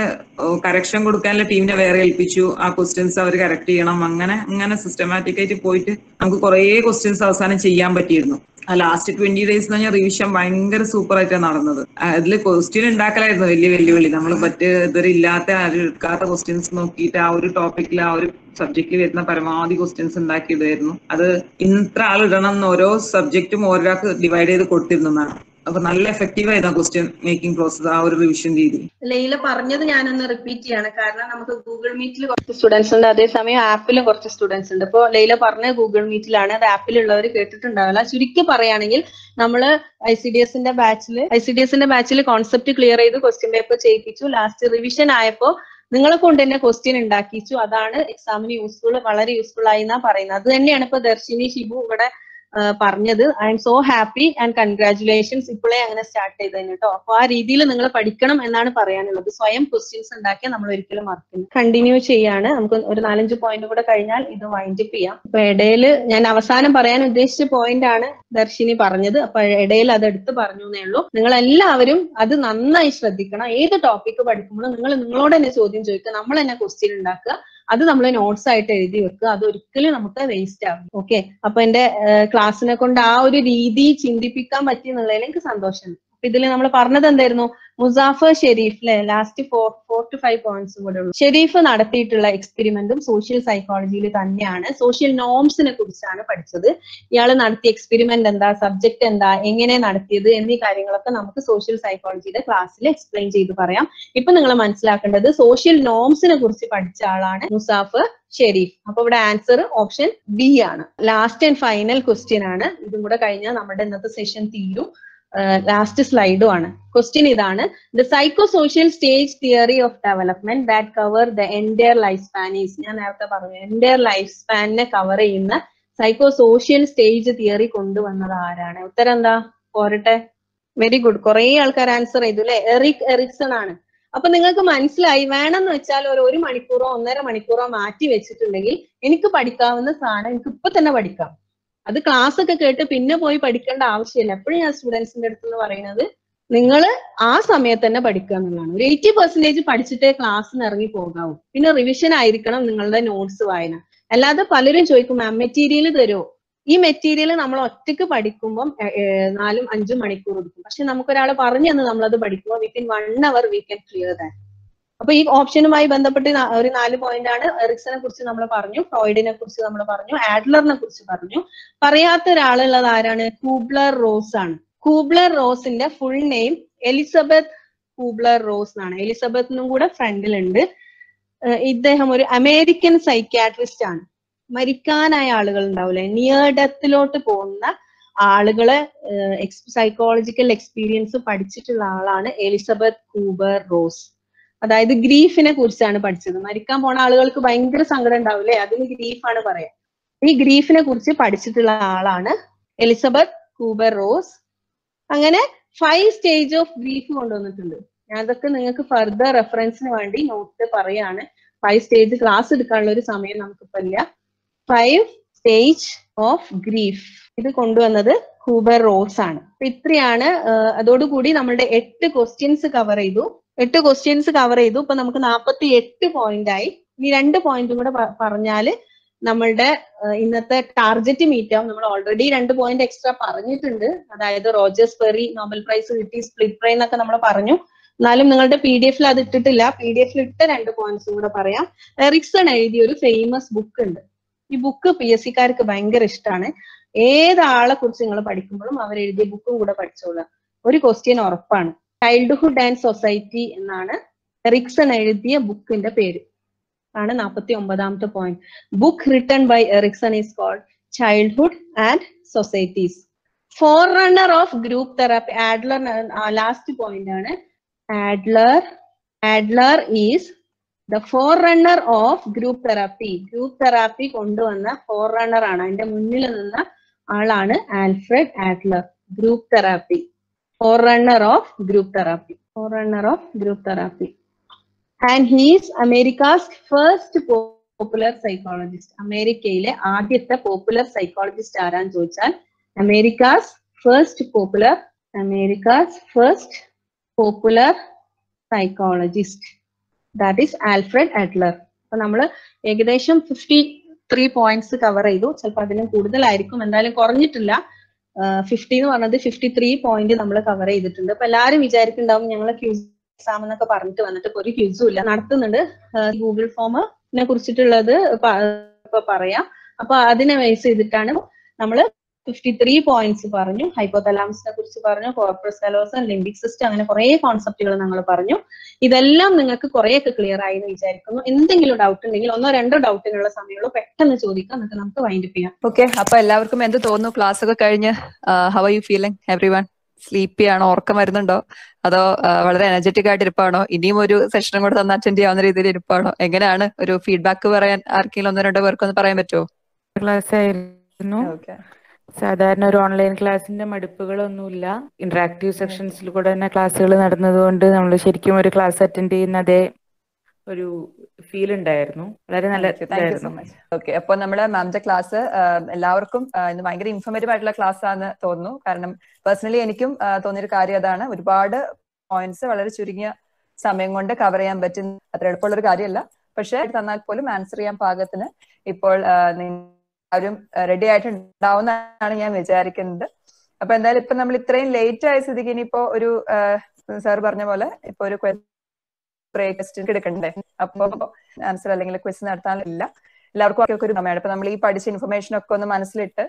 കറക്ഷൻ കൊടുക്കാനുള്ള ടീമിനെ വേറെ ഏൽപ്പിച്ചു. ആ ക്വസ്റ്റ്യൻസ് അവർ കറക്റ്റ് ചെയ്യണം. അങ്ങനെ സിസ്റ്റമാറ്റിക് ആയിട്ട് പോയിട്ട് നമുക്ക് കുറെ ക്വസ്റ്റ്യൻസ് അവസാനം ചെയ്യാൻ പറ്റിയിരുന്നു. ആ ലാസ്റ്റ് 20 ഡേയ്സ് എന്ന് പറഞ്ഞാൽ റിവിഷൻ ഭയങ്കര സൂപ്പർ ആയിട്ടാണ് നടന്നത്. അതിൽ ക്വസ്റ്റ്യൻ ഉണ്ടാക്കലായിരുന്നു വലിയ വെല്ലുവിളി. നമ്മൾ ഇതുവരെ ഇല്ലാത്ത ആരും എടുക്കാത്ത ക്വസ്റ്റ്യൻസ് നോക്കിയിട്ട് ആ ഒരു ടോപ്പിക്കിൽ ആ ഒരു സബ്ജക്റ്റിൽ വരുന്ന പരമാവധി ക്വസ്റ്റ്യൻസ് ഉണ്ടാക്കിയിടുമായിരുന്നു. അത് ഇത്ര ആൾ ഇടണം എന്ന് ഓരോ സബ്ജക്റ്റും ഒരാൾക്ക് ഡിവൈഡ് ചെയ്ത് കൊടുത്തിരുന്നതാണ്. അപ്പൊ നല്ല എഫക്റ്റീവ് ആയിരുന്നു ക്വസ്റ്റ്യൻ മേക്കിംഗ് പ്രോസസ്, ആ ഒരു റിവിഷൻ രീതി. ലൈല പറഞ്ഞത് ഞാനൊന്ന് റിപ്പീറ്റ് ചെയ്യാണ്. കാരണം നമുക്ക് ഗൂഗിൾ മീറ്റിൽ കുറച്ച് സ്റ്റുഡൻസ് ഉണ്ട്, അതേസമയം ആപ്പിലും കുറച്ച് സ്റ്റുഡൻസ് ഉണ്ട്. ഇപ്പോൾ ലൈല പറഞ്ഞ ഗൂഗിൾ മീറ്റിലാണ്, അത് ആപ്പിലുള്ളവർ കേട്ടിട്ടുണ്ടാവില്ല. ചുരുക്കി പറയുകയാണെങ്കിൽ നമ്മള് ഐസിഡിഎസിന്റെ ബാച്ചിൽ കോൺസെപ്റ്റ് ക്ലിയർ ചെയ്ത് ക്വസ്റ്റ്യൻ പേപ്പർ ചെയ്യിപ്പിച്ചു. ലാസ്റ്റ് റിവിഷൻ ആയപ്പോ നിങ്ങളെ കൊണ്ട് തന്നെ ക്വസ്റ്റ്യൻ ഉണ്ടാക്കിച്ചു. അതാണ് എക്സാമിന് വളരെ യൂസ്ഫുൾ ആയി എന്നാ പറയുന്നത്. അത് തന്നെയാണ് ഇപ്പൊ ദർശിനി ഷിബു ഇവിടെ പറഞ്ഞത്. I M so happy and congratulations. ഇപ്പോഴേ അങ്ങനെ സ്റ്റാർട്ട് ചെയ്തതിന് കേട്ടോ. അപ്പൊ ആ രീതിയിൽ നിങ്ങൾ പഠിക്കണം എന്നാണ് പറയാനുള്ളത്. സ്വയം ക്വസ്റ്റ്യൻസ് ഉണ്ടാക്കിയാൽ നമ്മൾ ഒരിക്കലും മറക്കില്ല. കണ്ടിന്യൂ ചെയ്യാണ്. നമുക്ക് ഒരു 4-5 പോയിന്റ് കൂടെ കഴിഞ്ഞാൽ ഇത് വൈൻഡ് അപ്പ് ചെയ്യാം. അപ്പൊ ഇടയിൽ ഞാൻ അവസാനം പറയാൻ ഉദ്ദേശിച്ച പോയിന്റ് ആണ് ദർശിനി പറഞ്ഞത്. അപ്പൊ ഇടയിൽ അത് എടുത്ത് പറഞ്ഞു എന്നേ ഉള്ളൂ. നിങ്ങൾ എല്ലാവരും അത് നന്നായി ശ്രദ്ധിക്കണം. ഏത് ടോപ്പിക്ക് പഠിക്കുമ്പോഴും നിങ്ങൾ നിങ്ങളോട് തന്നെ ചോദ്യം ചോദിക്കുക, നമ്മൾ തന്നെ ക്വസ്റ്റ്യൻ ഉണ്ടാക്കുക. അത് നമ്മൾ നോട്ട്സ് ആയിട്ട് എഴുതി വെക്കുക. അത് ഒരിക്കലും നമുക്ക് വേസ്റ്റ് ആകും. ഓക്കെ, അപ്പൊ എന്റെ ക്ലാസ്സിനെ കൊണ്ട് ആ ഒരു രീതി ചിന്തിപ്പിക്കാൻ പറ്റി എന്നുള്ളതിൽ എനിക്ക് സന്തോഷമുണ്ട്. അപ്പൊ ഇതിൽ നമ്മൾ പറഞ്ഞത് എന്തായിരുന്നു? മുസാഫർ ഷെരീഫിലെ ലാസ്റ്റ് 4 to 5 പോയിന്റ്സും കൂടെ ഉള്ളൂ. ഷെരീഫ് നടത്തിയിട്ടുള്ള എക്സ്പെരിമെന്റും സോഷ്യൽ സൈക്കോളജിയിൽ തന്നെയാണ്. സോഷ്യൽ നോംസിനെ കുറിച്ചാണ് പഠിച്ചത്. ഇയാൾ നടത്തിയ എക്സ്പെരിമെന്റ് എന്താ, സബ്ജക്ട് എന്താ, എങ്ങനെ നടത്തിയത് എന്നീ കാര്യങ്ങളൊക്കെ നമുക്ക് സോഷ്യൽ സൈക്കോളജിയുടെ ക്ലാസ്സിൽ എക്സ്പ്ലെയിൻ ചെയ്ത് പറയാം. ഇപ്പൊ നിങ്ങൾ മനസ്സിലാക്കേണ്ടത് സോഷ്യൽ നോംസിനെ കുറിച്ച് പഠിച്ച ആളാണ് മുസാഫർ ഷെരീഫ്. അപ്പൊ ഇവിടെ ആൻസർ ഓപ്ഷൻ ബി ആണ്. ലാസ്റ്റ് ആൻഡ് ഫൈനൽ ക്വസ്റ്റ്യൻ ആണ്. ഇതും കൂടെ കഴിഞ്ഞാൽ നമ്മുടെ ഇന്നത്തെ സെഷൻ തീരും. ലാസ്റ്റ് സ്ലൈഡും ആണ്. ക്വസ്റ്റ്യൻ ഇതാണ്: the psychosocial stage theory of development that cover the entire life span is. ഞാൻ നേരത്തെ പറഞ്ഞു, എൻറ്റയർ ലൈഫ് സ്പാനിനെ കവർ ചെയ്യുന്ന സൈക്കോസോഷ്യൽ സ്റ്റേജ് തിയറി കൊണ്ടുവന്നത് ആരാണ്? ഉത്തരം എന്താ? പോരട്ടെ. Very good. കുറെ ആൾക്കാർ ആൻസർ ചെയ്തു അല്ലെ? എറിക്സൺ ആണ്. അപ്പൊ നിങ്ങൾക്ക് മനസ്സിലായി. വേണമെന്ന് വെച്ചാൽ ഒരു മണിക്കൂറോ 1.5 മണിക്കൂറോ മാറ്റി വെച്ചിട്ടുണ്ടെങ്കിൽ എനിക്ക് പഠിക്കാവുന്ന സാധനം എനിക്ക് ഇപ്പൊ തന്നെ പഠിക്കാം. അത് ക്ലാസ് ഒക്കെ കേട്ട് പിന്നെ പോയി പഠിക്കേണ്ട ആവശ്യമില്ല. എപ്പോഴും ഞാൻ സ്റ്റുഡൻസിന്റെ അടുത്ത് പറയുന്നത് നിങ്ങൾ ആ സമയത്ത് തന്നെ പഠിക്കുക എന്നുള്ളതാണ്. ഒരു 80% പഠിച്ചിട്ടേ ക്ലാസ്സിന് ഇറങ്ങി പോകാവൂ. പിന്നെ റിവിഷൻ ആയിരിക്കണം നിങ്ങളുടെ നോട്ട്സ് വായന. അല്ലാതെ പലരും ചോദിക്കും മാം മെറ്റീരിയൽ തരുമോ? ഈ മെറ്റീരിയൽ നമ്മൾ ഒറ്റയ്ക്ക് പഠിക്കുമ്പോൾ 4-5 മണിക്കൂർ എടുക്കും. പക്ഷെ നമുക്കൊരാൾ പറഞ്ഞു തന്ന് നമ്മളത് പഠിക്കുമ്പോൾ within 1 hour we can clear that. അപ്പൊ ഈ ഓപ്ഷനുമായി ബന്ധപ്പെട്ട് ഒരു 4 പോയിന്റ് ആണ്. എറിക്സനെ കുറിച്ച് നമ്മൾ പറഞ്ഞു, ഫ്രോയിഡിനെ കുറിച്ച് നമ്മൾ പറഞ്ഞു, ആഡ്ലറിനെ കുറിച്ച് പറഞ്ഞു. പറയാത്ത ഒരാളുള്ളത് ആരാണ്? കൂബ്ലർ റോസ് ആണ്. കൂബ്ലർ റോസിന്റെ ഫുൾ നെയിം എലിസബത്ത് കൂബ്ലർ റോസ് എന്നാണ്. എലിസബത്തിനും കൂടെ ഫ്രണ്ടിലുണ്ട്. ഇദ്ദേഹം ഒരു അമേരിക്കൻ സൈക്യാട്രിസ്റ്റ് ആണ്. മരിക്കാനായ ആളുകൾ ഉണ്ടാവില്ലേ, നിയർ ഡെത്തിലോട്ട് പോകുന്ന ആളുകളെ സൈക്കോളജിക്കൽ എക്സ്പീരിയൻസ് പഠിച്ചിട്ടുള്ള ആളാണ് എലിസബത്ത് കൂബർ റോസ്. അതായത് ഗ്രീഫിനെ കുറിച്ചാണ് പഠിച്ചത്. മരിക്കാൻ പോണ ആളുകൾക്ക് ഭയങ്കര സങ്കടം ഉണ്ടാവില്ലേ, അതിന് ഗ്രീഫാണ് പറയാ. ഈ ഗ്രീഫിനെ കുറിച്ച് പഠിച്ചിട്ടുള്ള ആളാണ് എലിസബത്ത് കൂബർ റോസ്. അങ്ങനെ 5 സ്റ്റേജ് ഓഫ് ഗ്രീഫ് കൊണ്ടുവന്നിട്ടുണ്ട്. ഞാൻ അതൊക്കെ നിങ്ങൾക്ക് ഫർദർ റെഫറൻസിന് വേണ്ടി നോട്ട് പറയാണ്. 5 സ്റ്റേജ് ക്ലാസ് എടുക്കാനുള്ള ഒരു സമയം നമുക്കിപ്പോ ഇല്ല. 5 സ്റ്റേജ് ഓഫ് ഗ്രീഫ് ഇത് കൊണ്ടുവന്നത് കൂബർ റോസ് ആണ്. അപ്പൊ ഇത്രയാണ്. അതോടുകൂടി നമ്മളുടെ 8 ക്വസ്റ്റ്യൻസ് കവർ ചെയ്തു. 8 ക്വസ്റ്റ്യൻസ് കവർ ചെയ്തു. ഇപ്പൊ നമുക്ക് 48 പോയിന്റ് ആയി. ഇനി 2 പോയിന്റും കൂടെ പറഞ്ഞാല് നമ്മളുടെ ഇന്നത്തെ ടാർഗറ്റ് മീറ്റ് ആവും. നമ്മൾ ഓൾറെഡി 2 പോയിന്റ് എക്സ്ട്രാ പറഞ്ഞിട്ടുണ്ട്. അതായത് റോജേഴ്സ് പെറി നോബൽ പ്രൈസ് കിട്ടി, സ്പ്ലിറ്റ് ബ്രെയിൻ എന്നൊക്കെ നമ്മൾ പറഞ്ഞു. എന്നാലും നിങ്ങളുടെ PDF അത് ഇട്ടിട്ടില്ല. PDF ഇട്ട 2 പോയിന്റ്സും കൂടെ പറയാം. എറിക്സൺ എഴുതിയ ഒരു ഫേമസ് ബുക്ക് ഉണ്ട്. ഈ ബുക്ക് PSCക്കാർക്ക് ഭയങ്കര ഇഷ്ടമാണ്. ഏതാളെ കുറിച്ച് നിങ്ങൾ പഠിക്കുമ്പോഴും അവർ എഴുതിയ ബുക്കും കൂടെ പഠിച്ചോളാം. ഒരു ക്വസ്റ്റ്യൻ ഉറപ്പാണ്. ചൈൽഡ്ഹുഡ് ആൻഡ് സൊസൈറ്റി എന്നാണ് എറിക്സൺ എഴുതിയ ബുക്കിന്റെ പേര്. ആണ് 49ാമത്തെ point. Book written by Erikson is called childhood and societies. Forerunner of group therapy. Adler last point ആണ്. Adler is the forerunner of group therapy. Group therapy കൊണ്ടുവന്ന ഫോർറണ്ണർ ആണ്. അതിന്റെ മുന്നിൽ നിന്ന ആളാണ് Alfred Adler. Group therapy, forerunner of group therapy, forerunner of group therapy. And he is America's first popular psychologist. അമേരിക്കയിലെ ആദ്യത്തെ പോപ്പുലർ സൈക്കോളജിസ്റ്റ് ആരാന്ന് ചോദിച്ചാൽ Americas first popular psychologist, that is Alfred Adler. അപ്പൊ നമ്മൾ ഏകദേശം 53 പോയിന്റ്സ് കവർ ചെയ്തു. ചിലപ്പോൾ അതിനും കൂടുതലായിരിക്കും, എന്തായാലും കുറഞ്ഞിട്ടില്ല. 50 എന്ന് പറഞ്ഞത് 53 പോയിന്റ് നമ്മൾ കവർ ചെയ്തിട്ടുണ്ട്. അപ്പൊ എല്ലാവരും വിചാരിക്കുന്നുണ്ടാവും ഞങ്ങൾ ക്യൂസ് എക്സാം എന്നൊക്കെ പറഞ്ഞിട്ട് വന്നിട്ട് ഒരു ക്യൂസും ഇല്ല. നടത്തുന്നുണ്ട്. ഗൂഗിൾ ഫോമിനെ കുറിച്ചിട്ടുള്ളത് ഇപ്പൊ പറയാം. അപ്പൊ അതിനെ ബേസ് ചെയ്തിട്ടാണ് നമ്മൾ 53 പോയിന്റ്സ് പറഞ്ഞു. ഹൈപ്പോതലാമസിനെ കുറിച്ച് പറഞ്ഞു, കോർപ്പസ് കാലോസം, ലിംബിക് സിസ്റ്റം, അങ്ങനെ കുറെ കോൺസെപ്റ്റുകൾ നമ്മൾ പറഞ്ഞു. ഇതെല്ലാം നിങ്ങൾക്ക് കുറെയൊക്കെ ക്ലിയർ ആയി എന്ന് വിചാരിക്കുന്നു. എന്തെങ്കിലും ഡൗട്ട് ഉണ്ടെങ്കിൽ 1-2 ഡൗട്ടിനുള്ള സമയമുള്ളൂ, പെട്ടെന്ന് ചോദിക്കാം, എന്നിട്ട് നമുക്ക് വൈൻഡ് അപ്പ് ചെയ്യാം. ഓക്കെ, അപ്പൊ എല്ലാവർക്കും എന്ത് തോന്നുന്നു? ക്ലാസ് ഒക്കെ കഴിഞ്ഞ് how are you feeling everyone? Sleepy ആണോ? ഉറക്കം വരുന്നുണ്ടോ? അതോ വളരെ എനർജറ്റിക് ആയിട്ട് ഇരിപ്പാണോ? ഇനിയും ഒരു സെഷനും കൂടെ തന്നെ അറ്റൻഡ് ചെയ്യാവുന്ന രീതിയിൽ ഇരിപ്പാണോ? എങ്ങനെയാണ്? ഒരു ഫീഡ്ബാക്ക് പറയാൻ ആർക്കെങ്കിലും 1-2 പേർക്കൊന്ന് പറയാൻ പറ്റുമോ? ക്ലാസ് ആയിരുന്നു. സാധാരണ ഒരു ഓൺലൈൻ ക്ലാസ്സിന്റെ മടുപ്പുകളൊന്നുമില്ല. ഇന്ററാക്റ്റീവ് സെക്ഷൻസിൽ കൂടെ തന്നെ ക്ലാസ്സുകൾ നടന്നതുകൊണ്ട് നമ്മൾ ശരിക്കും ഒരു ക്ലാസ് അറ്റൻഡ് ചെയ്യുന്ന അതേ ഒരു ഫീൽ ഉണ്ടായിരുന്നു. വളരെ നല്ല. Thank you so much. Okay, അപ്പൊ നമ്മുടെ മാമിന്റെ ക്ലാസ് എല്ലാവർക്കും ഇന്ന് ഭയങ്കര ഇൻഫോർമേറ്റീവ് ആയിട്ടുള്ള ക്ലാസ് ആണെന്ന് തോന്നുന്നു. കാരണം പേഴ്സണലി എനിക്കും തോന്നിയൊരു കാര്യം അതാണ്. ഒരുപാട് പോയിന്റ്സ് വളരെ ചുരുങ്ങിയ സമയം കൊണ്ട് കവർ ചെയ്യാൻ പറ്റുന്ന അത്ര എളുപ്പമുള്ള ഒരു കാര്യമല്ല. പക്ഷെ തന്നാൽ പോലും ആൻസർ ചെയ്യാൻ പാകത്തിന് ഇപ്പോൾ ആരും റെഡി ആയിട്ടുണ്ടാവുന്നതാണ് ഞാൻ വിചാരിക്കുന്നത്. അപ്പൊ എന്തായാലും ഇപ്പൊ നമ്മൾ ഇത്രയും ലേറ്റ് ആയ സ്ഥിതിക്ക് ഇനിയിപ്പോ ഒരു സാർ പറഞ്ഞ പോലെ ഇപ്പൊ ഒരു ക്വസ്റ്റ്യൻ എടുക്കണ്ടേ? അപ്പൊ ആൻസർ അല്ലെങ്കിൽ ക്വസ്റ്റ്യൻ നടത്താനില്ല. എല്ലാവർക്കും ഒരു സമയമാണ്. ഇപ്പൊ നമ്മൾ ഈ പഠിച്ച ഇൻഫർമേഷൻ ഒക്കെ ഒന്ന് മനസ്സിലിട്ട്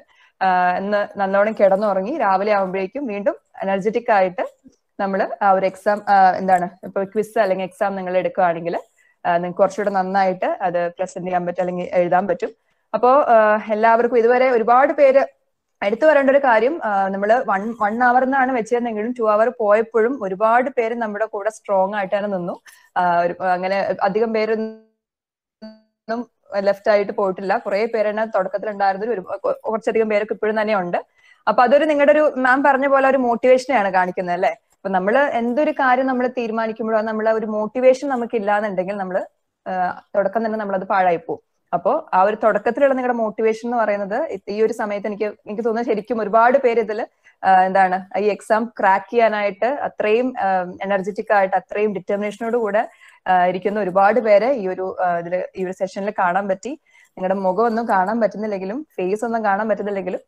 ഇന്ന് നല്ലോണം കിടന്നുറങ്ങി രാവിലെ ആകുമ്പോഴേക്കും വീണ്ടും എനർജറ്റിക് ആയിട്ട് നമ്മൾ ആ ഒരു എക്സാം എന്താണ് ഇപ്പൊ ക്വിസ് അല്ലെങ്കിൽ എക്സാം നിങ്ങൾ എടുക്കുകയാണെങ്കിൽ നിങ്ങൾക്ക് കുറച്ചുകൂടെ നന്നായിട്ട് അത് പ്രസന്റ് ചെയ്യാൻ പറ്റും അല്ലെങ്കിൽ എഴുതാൻ പറ്റും. അപ്പോ എല്ലാവർക്കും ഇതുവരെ ഒരുപാട് പേര് എടുത്തു വരേണ്ട ഒരു കാര്യം, നമ്മൾ 1 hour എന്നാണ് വെച്ചിരുന്നെങ്കിലും 2 hour പോയപ്പോഴും ഒരുപാട് പേര് നമ്മുടെ കൂടെ സ്ട്രോങ് ആയിട്ട് തന്നെ നിന്നു. അങ്ങനെ അധികം പേരൊന്നും ലെഫ്റ്റ് ആയിട്ട് പോയിട്ടില്ല. കുറെ പേരെന്നെ തുടക്കത്തിൽ ഉണ്ടായിരുന്നൊരു കുറച്ചധികം പേരൊക്കെ ഇപ്പോഴും തന്നെ ഉണ്ട്. അപ്പൊ അതൊരു നിങ്ങളുടെ ഒരു മാം പറഞ്ഞ പോലെ ഒരു മോട്ടിവേഷനെയാണ് കാണിക്കുന്നത് അല്ലെ? അപ്പൊ നമ്മൾ എന്തൊരു കാര്യം നമ്മൾ തീരുമാനിക്കുമ്പോഴോ നമ്മളെ ഒരു മോട്ടിവേഷൻ നമുക്ക് ഇല്ലാന്നുണ്ടെങ്കിൽ നമ്മൾ തുടക്കം തന്നെ നമ്മളത് പാഴായി പോകും. അപ്പോൾ ആ ഒരു തുടക്കത്തിലുള്ള നിങ്ങളുടെ മോട്ടിവേഷൻ എന്ന് പറയുന്നത് ഈ ഒരു സമയത്ത് എനിക്ക് തോന്നുന്നത് ശരിക്കും ഒരുപാട് പേര് ഇതിൽ എന്താണ് ഈ എക്സാം ക്രാക്ക് ചെയ്യാനായിട്ട് അത്രയും എനർജറ്റിക് ആയിട്ട് അത്രയും ഡിറ്റർമിനേഷനോട് കൂടെ ഇരിക്കുന്ന ഒരുപാട് പേരെ ഈ ഒരു സെഷനിൽ കാണാൻ പറ്റി. നിങ്ങളുടെ മുഖം ഒന്നും കാണാൻ പറ്റുന്നില്ലെങ്കിലും ഫേസ് ഒന്നും കാണാൻ പറ്റുന്നില്ലെങ്കിലും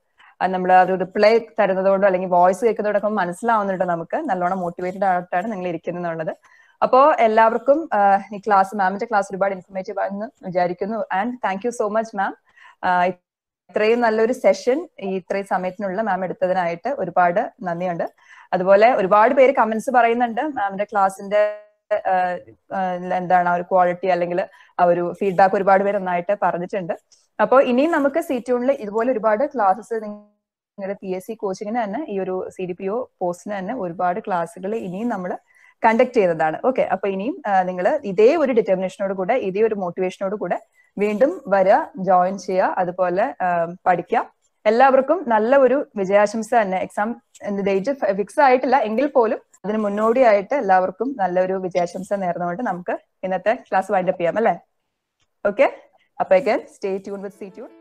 നമ്മൾ ഒരു റിപ്ലൈ തരുന്നതോടോ അല്ലെങ്കിൽ വോയിസ് കേൾക്കുന്നതോടൊക്കെ മനസ്സിലാവുന്നുണ്ട് നമുക്ക് നല്ലോണം മോട്ടിവേറ്റഡ് ആയിട്ടാണ് നിങ്ങൾ ഇരിക്കുന്നുള്ളത്. അപ്പോൾ എല്ലാവർക്കും ഈ ക്ലാസ് മാമിന്റെ ക്ലാസ് ഒരുപാട് ഇൻഫോർമേറ്റീവ് ആണെന്ന് വിചാരിക്കുന്നു. And thank you so much ma'am. ഇത്രയും നല്ലൊരു സെഷൻ ഈ ഇത്രയും സമയത്തിനുള്ള മാം എടുത്തതിനായിട്ട് ഒരുപാട് നന്ദിയുണ്ട്. അതുപോലെ ഒരുപാട് പേര് കമന്റ്സ് പറയുന്നുണ്ട് മാമിന്റെ ക്ലാസ്സിന്റെ എന്താണ് ആ ഒരു ക്വാളിറ്റി അല്ലെങ്കിൽ ആ ഒരു ഫീഡ്ബാക്ക് ഒരുപാട് പേര് നന്നായിട്ട് പറഞ്ഞിട്ടുണ്ട്. അപ്പോൾ ഇനിയും നമുക്ക് സി-ട്യൂണിൽ ഇതുപോലെ ഒരുപാട് ക്ലാസ്സസ് നിങ്ങളുടെ PSC കോച്ചിങ്ങിന് തന്നെ ഈ ഒരു CDPO പോസ്റ്റിന് തന്നെ ഒരുപാട് ക്ലാസ്സുകൾ ഇനിയും നമ്മൾ കണ്ടക്ട് ചെയ്യുന്നതാണ്. ഓക്കെ, അപ്പൊ ഇനിയും നിങ്ങൾ ഇതേ ഒരു ഡിറ്റർമിനേഷനോട് കൂടെ ഇതേ ഒരു മോട്ടിവേഷനോട് കൂടെ വീണ്ടും വരിക, ജോയിൻ ചെയ്യുക, അതുപോലെ പഠിക്കുക. എല്ലാവർക്കും നല്ല ഒരു വിജയാശംസ തന്നെ. എക്സാം ഡേറ്റ് ഫിക്സ് ആയിട്ടില്ല എങ്കിൽ പോലും അതിന് മുന്നോടിയായിട്ട് എല്ലാവർക്കും നല്ലൊരു വിജയാശംസ നേർന്നുകൊണ്ട് നമുക്ക് ഇന്നത്തെ ക്ലാസ് വൈൻഡപ്പ് ചെയ്യാം അല്ലേ? ഓക്കെ, അപ്പൊ again stay tuned with C-Tune.